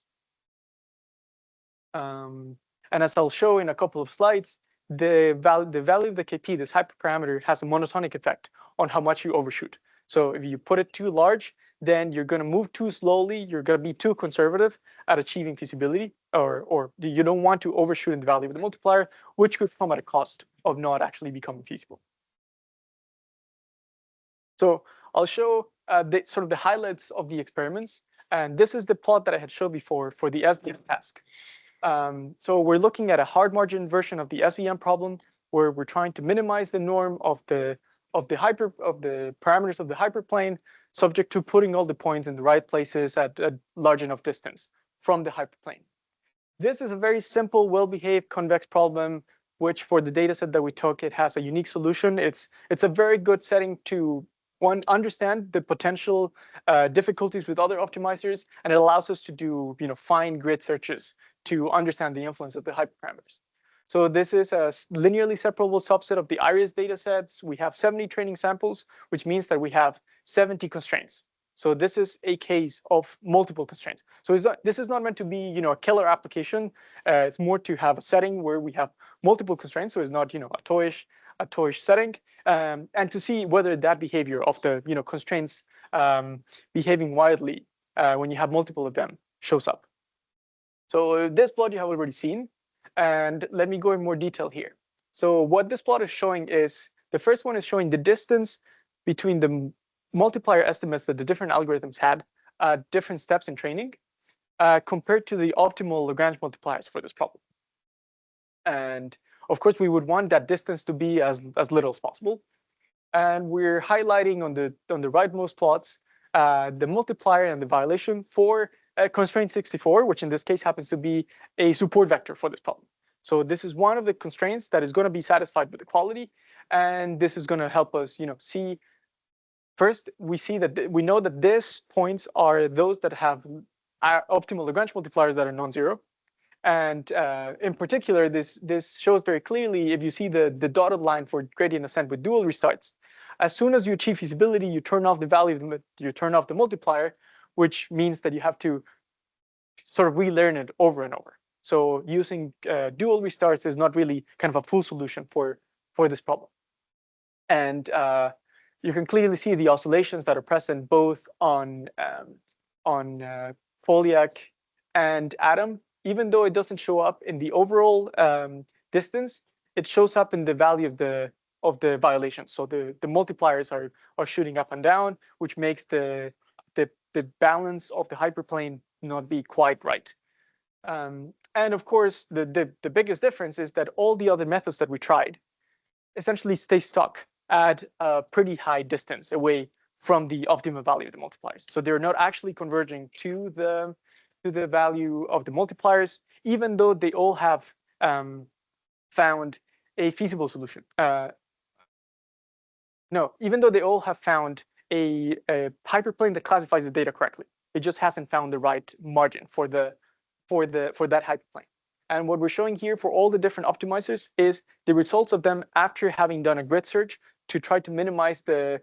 And as I'll show in a couple of slides, the value of the KP, this hyperparameter, has a monotonic effect on how much you overshoot. So if you put it too large, then you're going to move too slowly. You're going to be too conservative at achieving feasibility, or you don't want to overshoot in the value of the multiplier, which could come at a cost of not actually becoming feasible. So I'll show sort of the highlights of the experiments. And this is the plot that I had showed before for the SVM task. So we're looking at a hard margin version of the SVM problem, where we're trying to minimize the norm of the parameters of the hyperplane, subject to putting all the points in the right places at a large enough distance from the hyperplane. This is a very simple, well-behaved convex problem, which for the data set that we took, it has a unique solution. It's a very good setting to understand the potential difficulties with other optimizers, and it allows us to do fine grid searches to understand the influence of the hyperparameters. So this is a linearly separable subset of the IRIS data sets. We have 70 training samples, which means that we have 70 constraints. So this is a case of multiple constraints. So this is not meant to be a killer application. It's more to have a setting where we have multiple constraints. So it's not a toyish setting, and to see whether that behavior of the constraints behaving wildly when you have multiple of them shows up. So this plot you have already seen, and let me go in more detail here. So what this plot is showing is, the first one is showing the distance between the multiplier estimates that the different algorithms had at different steps in training compared to the optimal Lagrange multipliers for this problem. And of course, we would want that distance to be as little as possible. And we're highlighting on the rightmost plots the multiplier and the violation for constraint 64, which in this case happens to be a support vector for this problem. So this is one of the constraints that is going to be satisfied with equality, and this is going to help us, see. First, we know that these points are those that have optimal Lagrange multipliers that are non-zero. And in particular, this shows very clearly if you see the dotted line for gradient ascent with dual restarts. As soon as you achieve feasibility, you turn off the value of you turn off the multiplier, which means that you have to sort of relearn it over and over. So using dual restarts is not really kind of a full solution for this problem. And you can clearly see the oscillations that are present both on Polyak and Atom, even though it doesn't show up in the overall distance, it shows up in the value of the violation. So the multipliers are shooting up and down, which makes the balance of the hyperplane not be quite right. And of course, the biggest difference is that all the other methods that we tried essentially stay stuck at a pretty high distance away from the optimum value of the multipliers. So they're not actually converging to the value of the multipliers, even though they all have found a feasible solution. No, even though they all have found a hyperplane that classifies the data correctly, it just hasn't found the right margin for that hyperplane. And what we're showing here for all the different optimizers is the results of them after having done a grid search to try to minimize the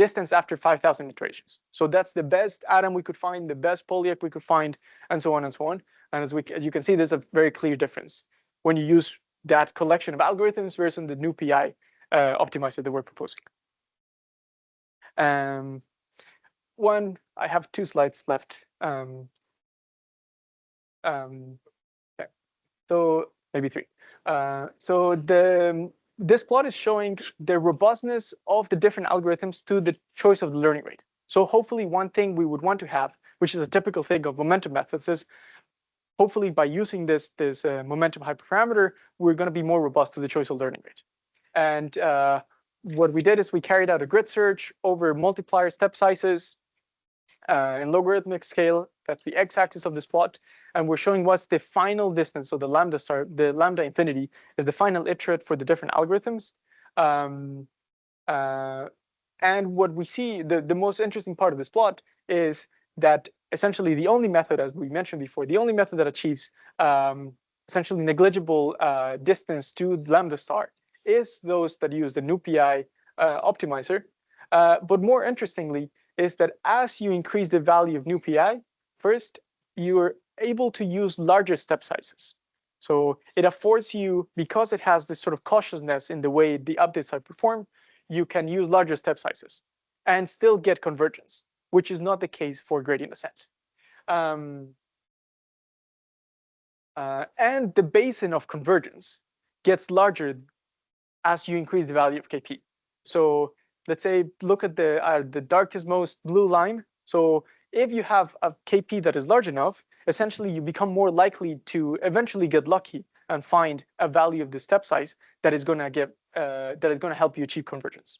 distance after 5,000 iterations. So that's the best atom we could find, the best polyec we could find, and so on and so on. And as you can see, there's a very clear difference when you use that collection of algorithms versus the new PI optimizer that we're proposing. I have 2 slides left. Okay. So maybe 3. So this plot is showing the robustness of the different algorithms to the choice of the learning rate. So hopefully one thing we would want to have, which is a typical thing of momentum methods, is hopefully by using this momentum hyperparameter, we're going to be more robust to the choice of learning rate. And what we did is we carried out a grid search over multiplier step sizes in logarithmic scale. That's the x-axis of this plot. And we're showing what's the final distance. So the lambda infinity is the final iterate for the different algorithms. And what we see, the most interesting part of this plot is that essentially the only method, as we mentioned before, the only method that achieves essentially negligible distance to lambda star is those that use the NuPI optimizer. But more interestingly is that as you increase the value of NuPI, first, you're able to use larger step sizes. So it affords you, because it has this sort of cautiousness in the way the updates are performed, you can use larger step sizes and still get convergence, which is not the case for gradient descent. And the basin of convergence gets larger as you increase the value of KP. So let's say, look at the darkest most blue line. So if you have a KP that is large enough, essentially you become more likely to eventually get lucky and find a value of the step size that is going to help you achieve convergence.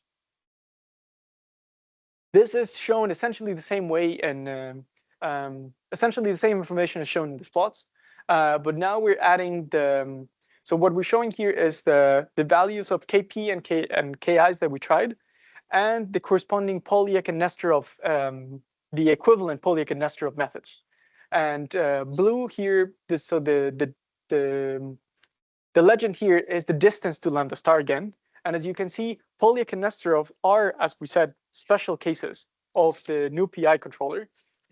This is shown essentially the same way, and essentially the same information is shown in these plots. But now we're adding the. So what we're showing here is the values of KP and KIs that we tried, and the corresponding Polyek and Nesterov, the equivalent Polyek and Nesterov methods. And blue here, the legend here is the distance to lambda star again. And as you can see, Polyek and Nesterov are, as we said, special cases of the new PI controller.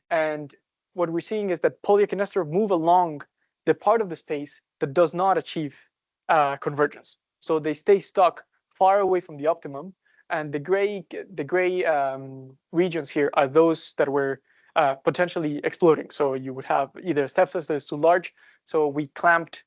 And what we're seeing is that Polyek and Nesterov move along the part of the space that does not achieve convergence. So they stay stuck far away from the optimum. And the gray regions here are those that were potentially exploding. So you would have either a step size that is too large. So we clamped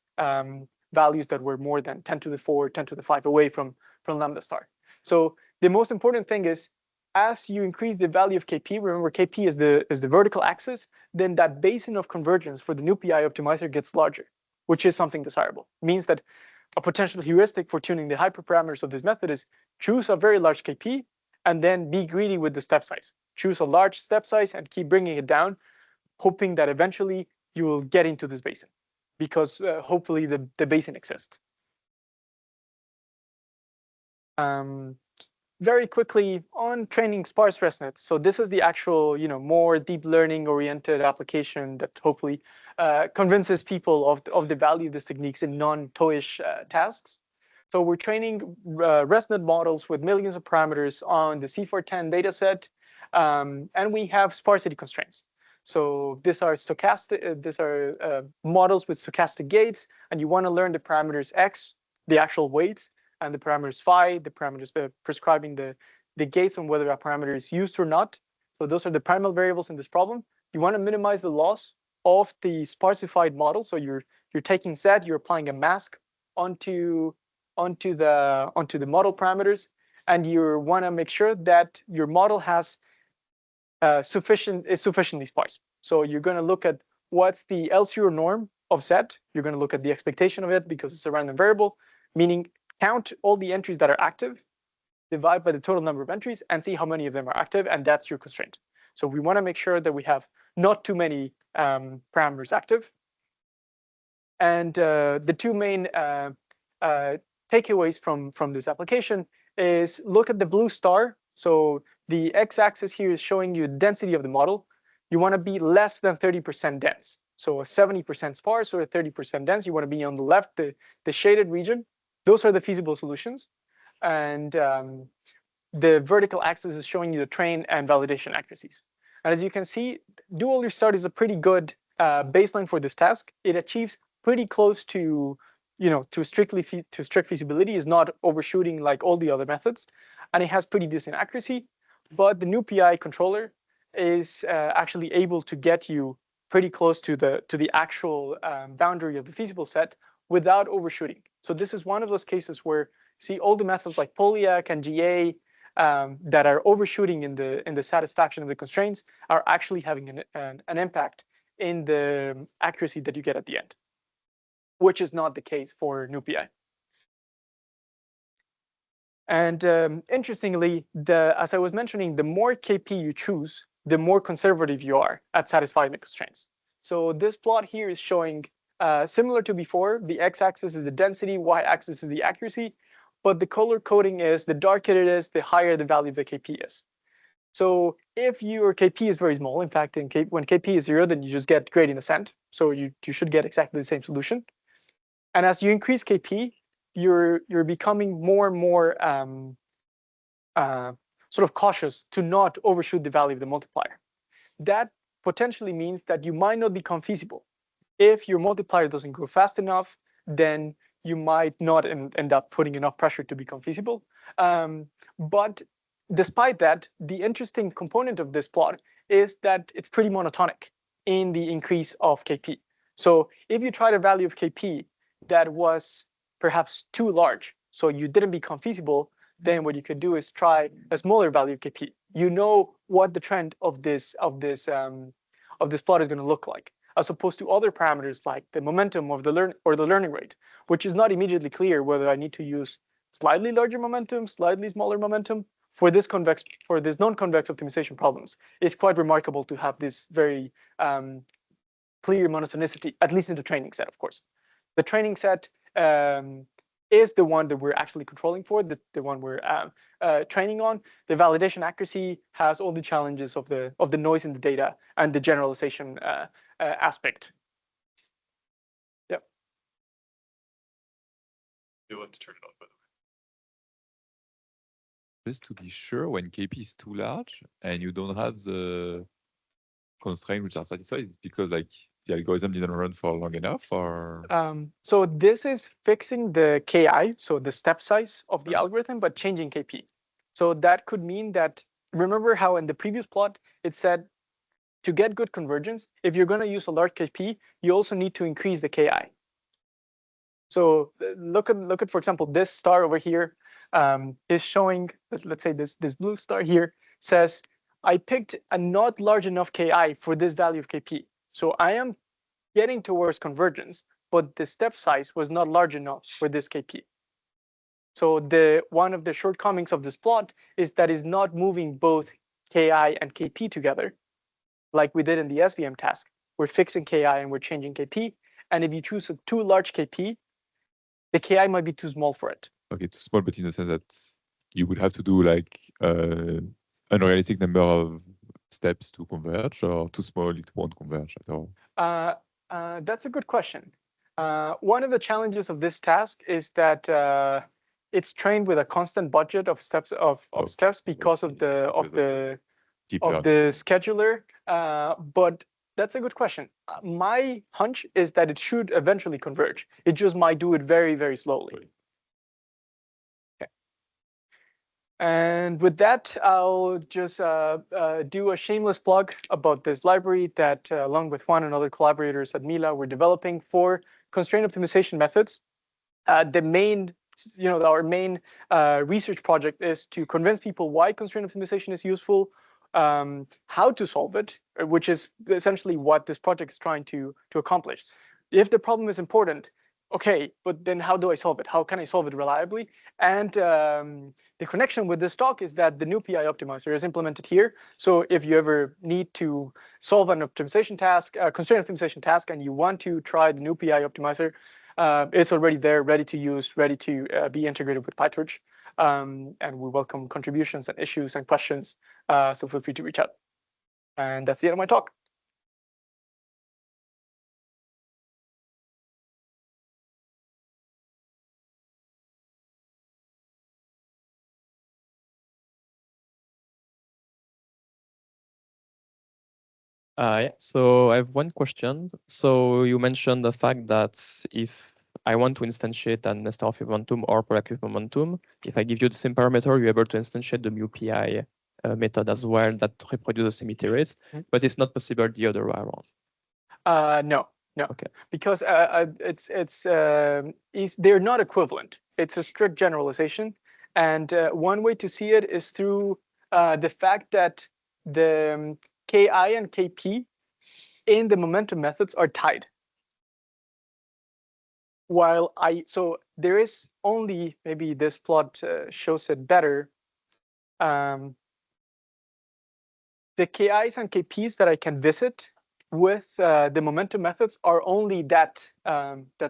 values that were more than 10 to the 4, 10 to the 5 away from lambda star. So the most important thing is, as you increase the value of KP, remember KP is the vertical axis, then that basin of convergence for the new PI optimizer gets larger, which is something desirable. It means that a potential heuristic for tuning the hyperparameters of this method is choose a very large KP and then be greedy with the step size. Choose a large step size and keep bringing it down, hoping that eventually you will get into this basin, because hopefully the basin exists. Very quickly on training sparse ResNets. So this is the actual, more deep learning oriented application that hopefully convinces people of the value of these techniques in non-toyish tasks. So we're training ResNet models with millions of parameters on the C410 dataset, and we have sparsity constraints. So these are stochastic. These are models with stochastic gates, and you want to learn the parameters x, the actual weights, and the parameters phi, the parameters prescribing the gates on whether a parameter is used or not. So those are the primal variables in this problem. You want to minimize the loss of the sparsified model. So you're taking Z, you're applying a mask onto the model parameters, and you want to make sure that your model has is sufficiently sparse. So you're going to look at what's the L0 norm of set. You're going to look at the expectation of it because it's a random variable, meaning count all the entries that are active, divide by the total number of entries, and see how many of them are active, and that's your constraint. So we want to make sure that we have not too many parameters active. And the two main takeaways from this application is look at the blue star. So the x-axis here is showing you the density of the model. You want to be less than 30% dense. So a 70% sparse or a 30% dense. You want to be on the left, the shaded region. Those are the feasible solutions. And the vertical axis is showing you the train and validation accuracies. And as you can see, dual restart is a pretty good baseline for this task. It achieves pretty close to, to strict feasibility. Is not overshooting like all the other methods, and it has pretty decent accuracy. But the NuPI controller is actually able to get you pretty close to the actual boundary of the feasible set without overshooting. So this is one of those cases where see all the methods like POLIAC and GA that are overshooting in the satisfaction of the constraints are actually having an impact in the accuracy that you get at the end, which is not the case for NuPI. And interestingly, as I was mentioning, the more KP you choose, the more conservative you are at satisfying the constraints. So this plot here is showing, similar to before, the x-axis is the density, y-axis is the accuracy, but the color coding is the darker it is, the higher the value of the KP is. So if your KP is very small, in fact, when KP is 0, then you just get gradient descent. So you should get exactly the same solution. And as you increase KP, you're becoming more and more sort of cautious to not overshoot the value of the multiplier. That potentially means that you might not become feasible. If your multiplier doesn't grow fast enough, then you might not end up putting enough pressure to become feasible. But despite that, the interesting component of this plot is that it's pretty monotonic in the increase of KP. So if you tried a value of KP that was perhaps too large, so you didn't become feasible, then what you could do is try a smaller value of KP. You know what the trend of this plot is going to look like, as opposed to other parameters like the momentum of the learning rate, which is not immediately clear whether I need to use slightly larger momentum, slightly smaller momentum. For this non-convex optimization problems, it's quite remarkable to have this very clear monotonicity, at least in the training set, of course. The training set is the one that we're actually controlling for, the one we're training on. The validation accuracy has all the challenges of the noise in the data and the generalization aspect. Yep. You'll have to turn it off, by the way. Just to be sure, when KP is too large and you don't have the constraints which are satisfied, it's because like the algorithm didn't run for long enough, or so this is fixing the KI, so the step size of the algorithm, but changing KP. So that could mean that, remember how in the previous plot it said to get good convergence, if you're going to use a large KP, you also need to increase the KI. So look at, for example, this star over here is showing, let's say this blue star here says, I picked a not large enough KI for this value of KP. So I am getting towards convergence, but the step size was not large enough for this KP. So one of the shortcomings of this plot is that it's not moving both KI and KP together, like we did in the SVM task. We're fixing KI and we're changing KP. And if you choose a too large KP, the KI might be too small for it. okay, too small, but in the sense that you would have to do like unrealistic number of steps to converge, or too small, it won't converge at all. That's a good question. One of the challenges of this task is that it's trained with a constant budget of steps steps because of the scheduler. But that's a good question. My hunch is that it should eventually converge. It just might do it very, very slowly. Okay. And with that, I'll just do a shameless plug about this library that, along with Juan and other collaborators at Mila, we're developing for constraint optimization methods. the main, our main research project is to convince people why constraint optimization is useful, how to solve it, which is essentially what this project is trying to accomplish. If the problem is important, okay, but then how do I solve it? How can I solve it reliably? And the connection with this talk is that the new PI optimizer is implemented here. So if you ever need to solve an optimization task, a constraint optimization task, and you want to try the new PI optimizer, it's already there, ready to use, ready to be integrated with PyTorch. And we welcome contributions and issues and questions. So feel free to reach out. And that's the end of my talk. Yeah, so I have one question. So you mentioned the fact that if I want to instantiate an Nesterov momentum or Pollack momentum, if I give you the same parameter, you're able to instantiate the MuPI method as well that reproduces the same iterates, but it's not possible the other way around. No, Okay. because they're not equivalent. It's a strict generalization, and one way to see it is through the fact that the Ki and Kp in the momentum methods are tied. So there is only, maybe this plot shows it better. The Ki's and Kp's that I can visit with the momentum methods are only that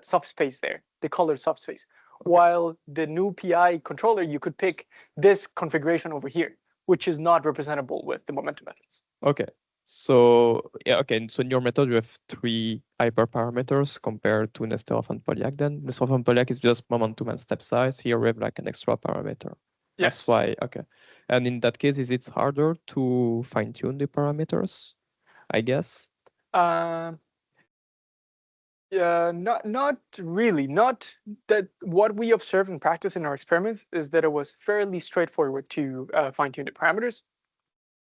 subspace there, the colored subspace. Okay. While the new PI controller, you could pick this configuration over here, which is not representable with the momentum methods. Okay. So yeah, okay. So in your method, you have 3 hyperparameters compared to Nesterov and Pollack. Then Nesterov and Pollack is just momentum and step size. Here we have like an extra parameter. Yes. That's why. Okay. And in that case, is it harder to fine tune the parameters? I guess. Yeah, not really. Not that. What we observe in practice in our experiments is that it was fairly straightforward to fine tune the parameters.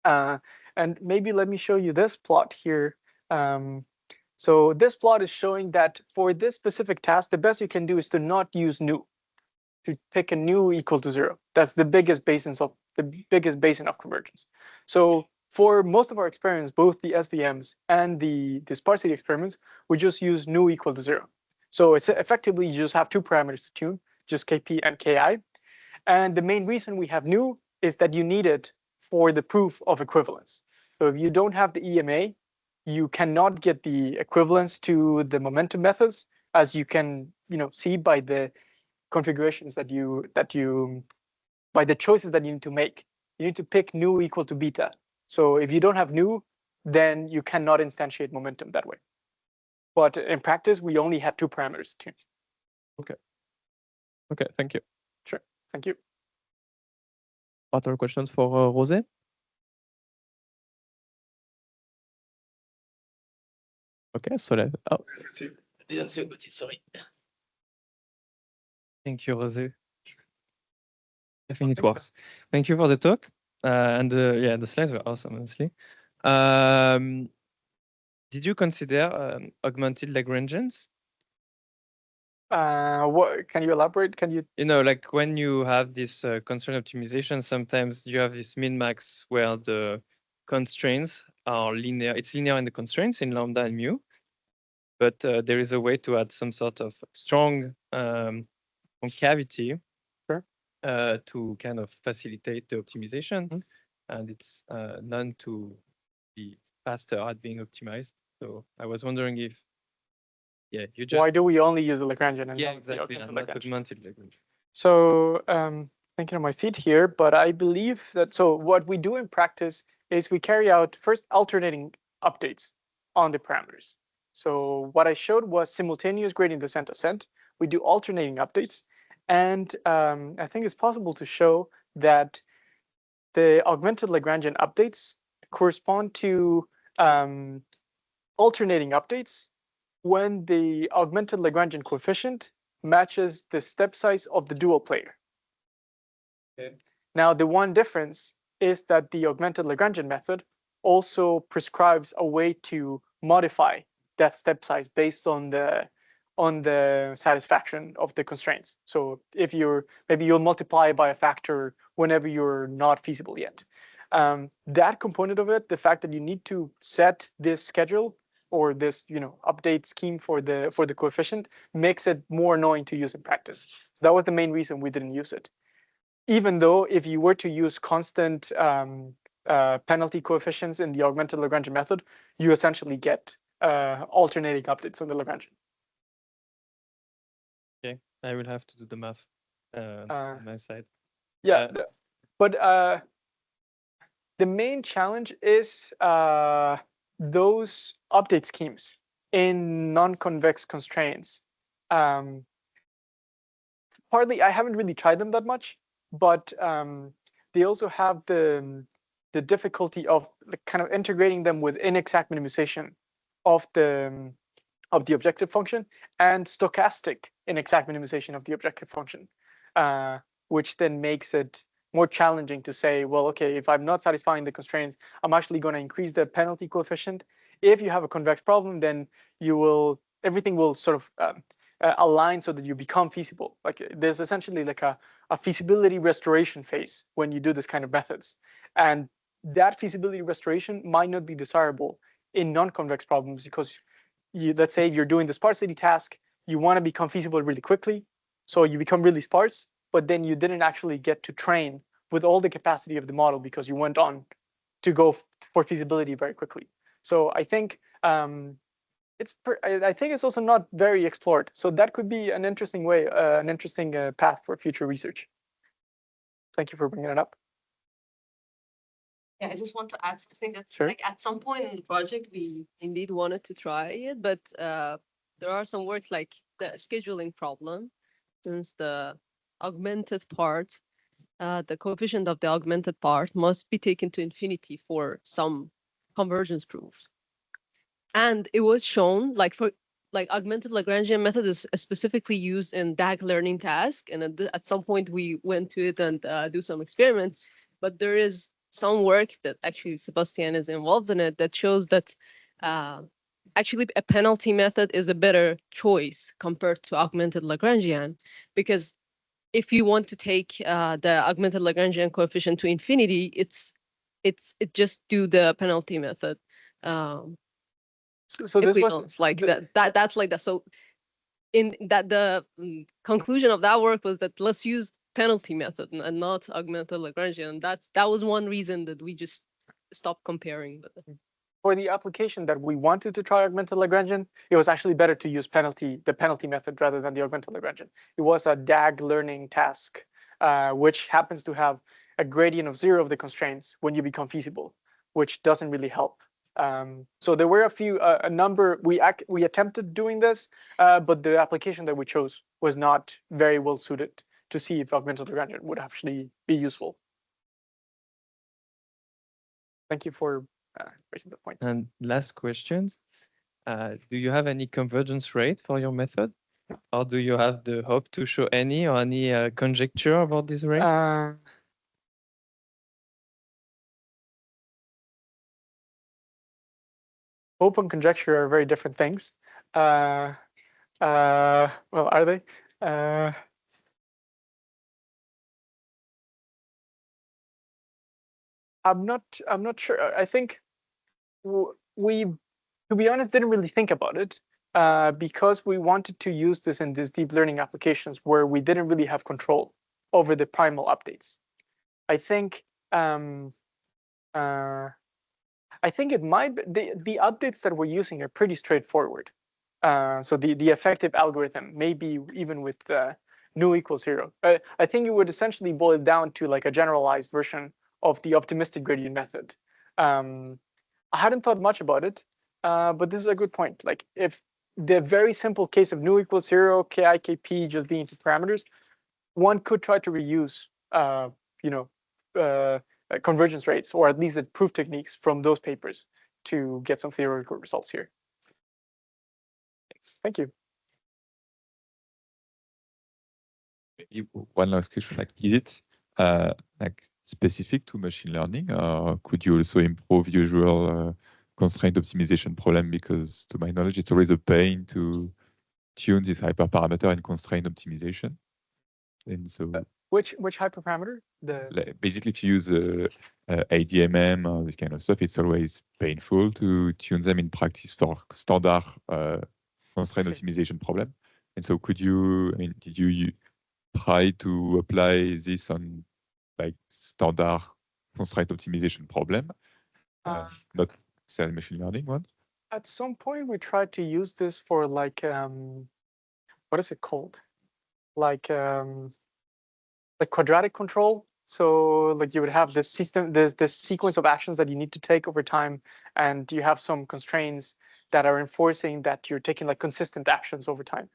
And maybe let me show you this plot here. So this plot is showing that for this specific task, the best you can do is to not use new, to pick a new equal to 0. That's the biggest basin of convergence. So for most of our experiments, both the SVMs and the sparsity experiments, we just use new equal to 0. So it's effectively you just have 2 parameters to tune, just Kp and Ki. And the main reason we have new is that you need it for the proof of equivalence. So if you don't have the EMA, you cannot get the equivalence to the momentum methods, as you can see by the configurations by the choices that you need to make. You need to pick nu equal to beta. So if you don't have nu, then you cannot instantiate momentum that way. But in practice, we only had 2 parameters to tune. Okay. Okay, thank you. Sure, thank you. Other questions for Jose? Okay, so Sorry. Thank you, Jose. I think it works. Thank you for the talk. And yeah, the slides were awesome, honestly. Did you consider augmented Lagrangians? What can you elaborate? Can you? Like when you have this constraint optimization, sometimes you have this min-max where the constraints are linear. It's linear in the constraints in lambda and mu. But there is a way to add some sort of strong concavity to kind of facilitate the optimization. And it's known to be faster at being optimized. So I was wondering if, yeah, you just. Why do we only use the Lagrangian and Yeah, not exactly. the And not Lagrange? augmented Lagrange. So thinking on my feet here, but I believe that, so what we do in practice is we carry out first alternating updates on the parameters. So what I showed was simultaneous gradient descent ascent. We do alternating updates. And I think it's possible to show that the augmented Lagrangian updates correspond to alternating updates when the augmented Lagrangian coefficient matches the step size of the dual player. Okay. Now, the one difference is that the augmented Lagrangian method also prescribes a way to modify that step size based on the on the satisfaction of the constraints. So if maybe you'll multiply by a factor whenever you're not feasible yet. That component of it, the fact that you need to set this schedule or this update scheme for the coefficient, makes it more annoying to use in practice. So that was the main reason we didn't use it. Even though if you were to use constant penalty coefficients in the augmented Lagrangian method, you essentially get alternating updates on the Lagrangian. Okay, I will have to do the math on my side. Yeah, but the main challenge is those update schemes in non-convex constraints. Partly, I haven't really tried them that much, but they also have the difficulty of kind of integrating them with inexact minimization of the objective function and stochastic inexact minimization of the objective function, which then makes it more challenging to say, well, okay, if I'm not satisfying the constraints, I'm actually going to increase the penalty coefficient. If you have a convex problem, then everything will sort of align so that you become feasible. Like there's essentially like a feasibility restoration phase when you do this kind of methods. And that feasibility restoration might not be desirable in non-convex problems because let's say you're doing the sparsity task, you want to become feasible really quickly. So you become really sparse, but then you didn't actually get to train with all the capacity of the model because you went on to go for feasibility very quickly. So I think I think it's also not very explored. So that could be an interesting way, an interesting path for future research. Thank you for bringing it up. Yeah, I just want to add something that Sure. like at some point in the project, we indeed wanted to try it, but there are some words like the scheduling problem, since the augmented part, the coefficient of the augmented part must be taken to infinity for some convergence proof. And it was shown like augmented Lagrangian method is specifically used in DAG learning task. And at some point we went to it and do some experiments, but there is some work that actually Sebastian is involved in it that shows that actually a penalty method is a better choice compared to augmented Lagrangian, because if you want to take the augmented Lagrangian coefficient to infinity, it just do the penalty method. So this was Equivalence, like that's like that. So in that the conclusion of that work was that let's use penalty method and not augmented Lagrangian. That was one reason that we just stopped comparing. For the application that we wanted to try augmented Lagrangian, it was actually better to use the penalty method rather than the augmented Lagrangian. It was a DAG learning task, which happens to have a gradient of 0 of the constraints when you become feasible, which doesn't really help. So there were a number, we attempted doing this, but the application that we chose was not very well suited to see if augmented Lagrangian would actually be useful. Thank you for raising the point. And last questions. Do you have any convergence rate for your method? Or do you have the hope to show any or any conjecture about this rate? Hope and conjecture are very different things. Well, are they? I'm not sure. I think we, to be honest, didn't really think about it because we wanted to use this in these deep learning applications where we didn't really have control over the primal updates. I think it might be the updates that we're using are pretty straightforward. So the effective algorithm, maybe even with nu equals 0. I think it would essentially boil down to like a generalized version of the optimistic gradient method. I hadn't thought much about it, but this is a good point. Like if the very simple case of nu equals 0, ki, kp just being two parameters, one could try to reuse, convergence rates, or at least the proof techniques from those papers to get some theoretical results here. Thanks. Thank you. One last question, like, is it like specific to machine learning, or could you also improve usual constraint optimization problem? Because to my knowledge, it's always a pain to tune this hyperparameter in constraint optimization. And so Which hyperparameter? basically, if you use ADMM or this kind of stuff, it's always painful to tune them in practice for standard constraint optimization problem. And so did you try to apply this on like standard constraint optimization problem, not say machine learning one? At some point, we tried to use this for like what is it called? Like quadratic control. So like you would have this system, this sequence of actions that you need to take over time, and you have some constraints that are enforcing that you're taking like consistent actions over time,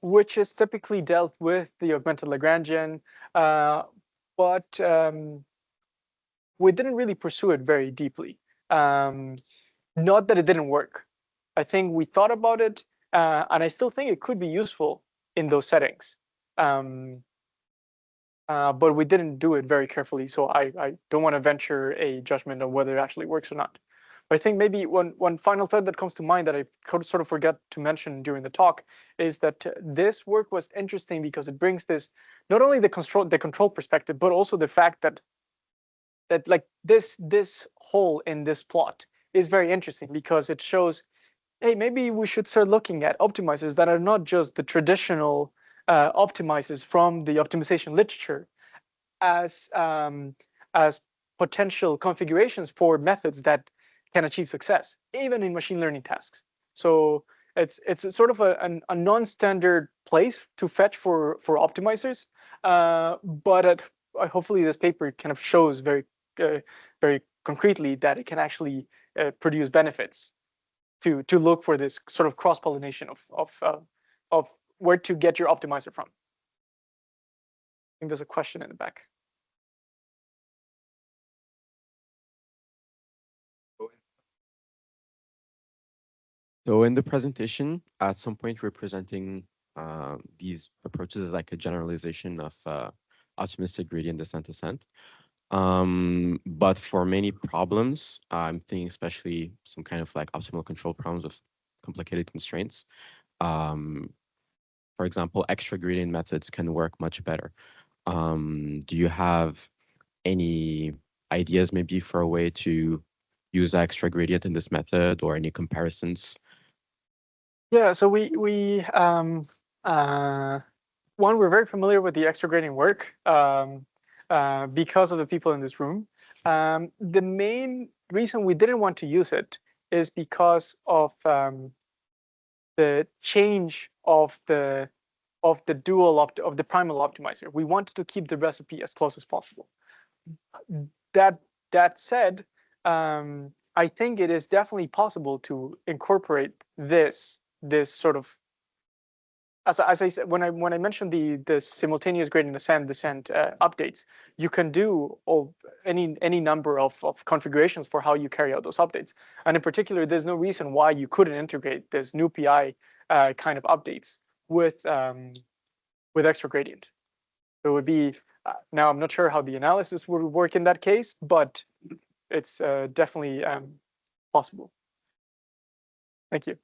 which is typically dealt with the augmented Lagrangian, but we didn't really pursue it very deeply. Not that it didn't work. I think we thought about it, and I still think it could be useful in those settings. But we didn't do it very carefully, so I don't want to venture a judgment on whether it actually works or not. But I think maybe one final thought that comes to mind that I sort of forgot to mention during the talk is that this work was interesting because it brings this not only the control perspective, but also the fact that like this hole in this plot is very interesting because it shows, hey, maybe we should start looking at optimizers that are not just the traditional optimizers from the optimization literature as potential configurations for methods that can achieve success, even in machine learning tasks. So it's sort of a non-standard place to fetch for optimizers, but hopefully this paper kind of shows very concretely that it can actually produce benefits to look for this sort of cross-pollination of where to get your optimizer from. I think there's a question in the back. So in the presentation, at some point, we're presenting these approaches as like a generalization of optimistic gradient descent. But for many problems, I'm thinking especially some kind of like optimal control problems with complicated constraints. For example, extra gradient methods can work much better. Do you have any ideas maybe for a way to use extra gradient in this method or any comparisons? Yeah, so we one, we're very familiar with the extra gradient work because of the people in this room. The main reason we didn't want to use it is because of the change of the primal optimizer. We wanted to keep the recipe as close as possible. That said, I think it is definitely possible to incorporate this sort of, as I said, when I mentioned the simultaneous gradient descent updates, you can do any number of configurations for how you carry out those updates. And in particular, there's no reason why you couldn't integrate this new PI kind of updates with extra gradient. So it would be now I'm not sure how the analysis would work in that case, but it's definitely possible. Thank you.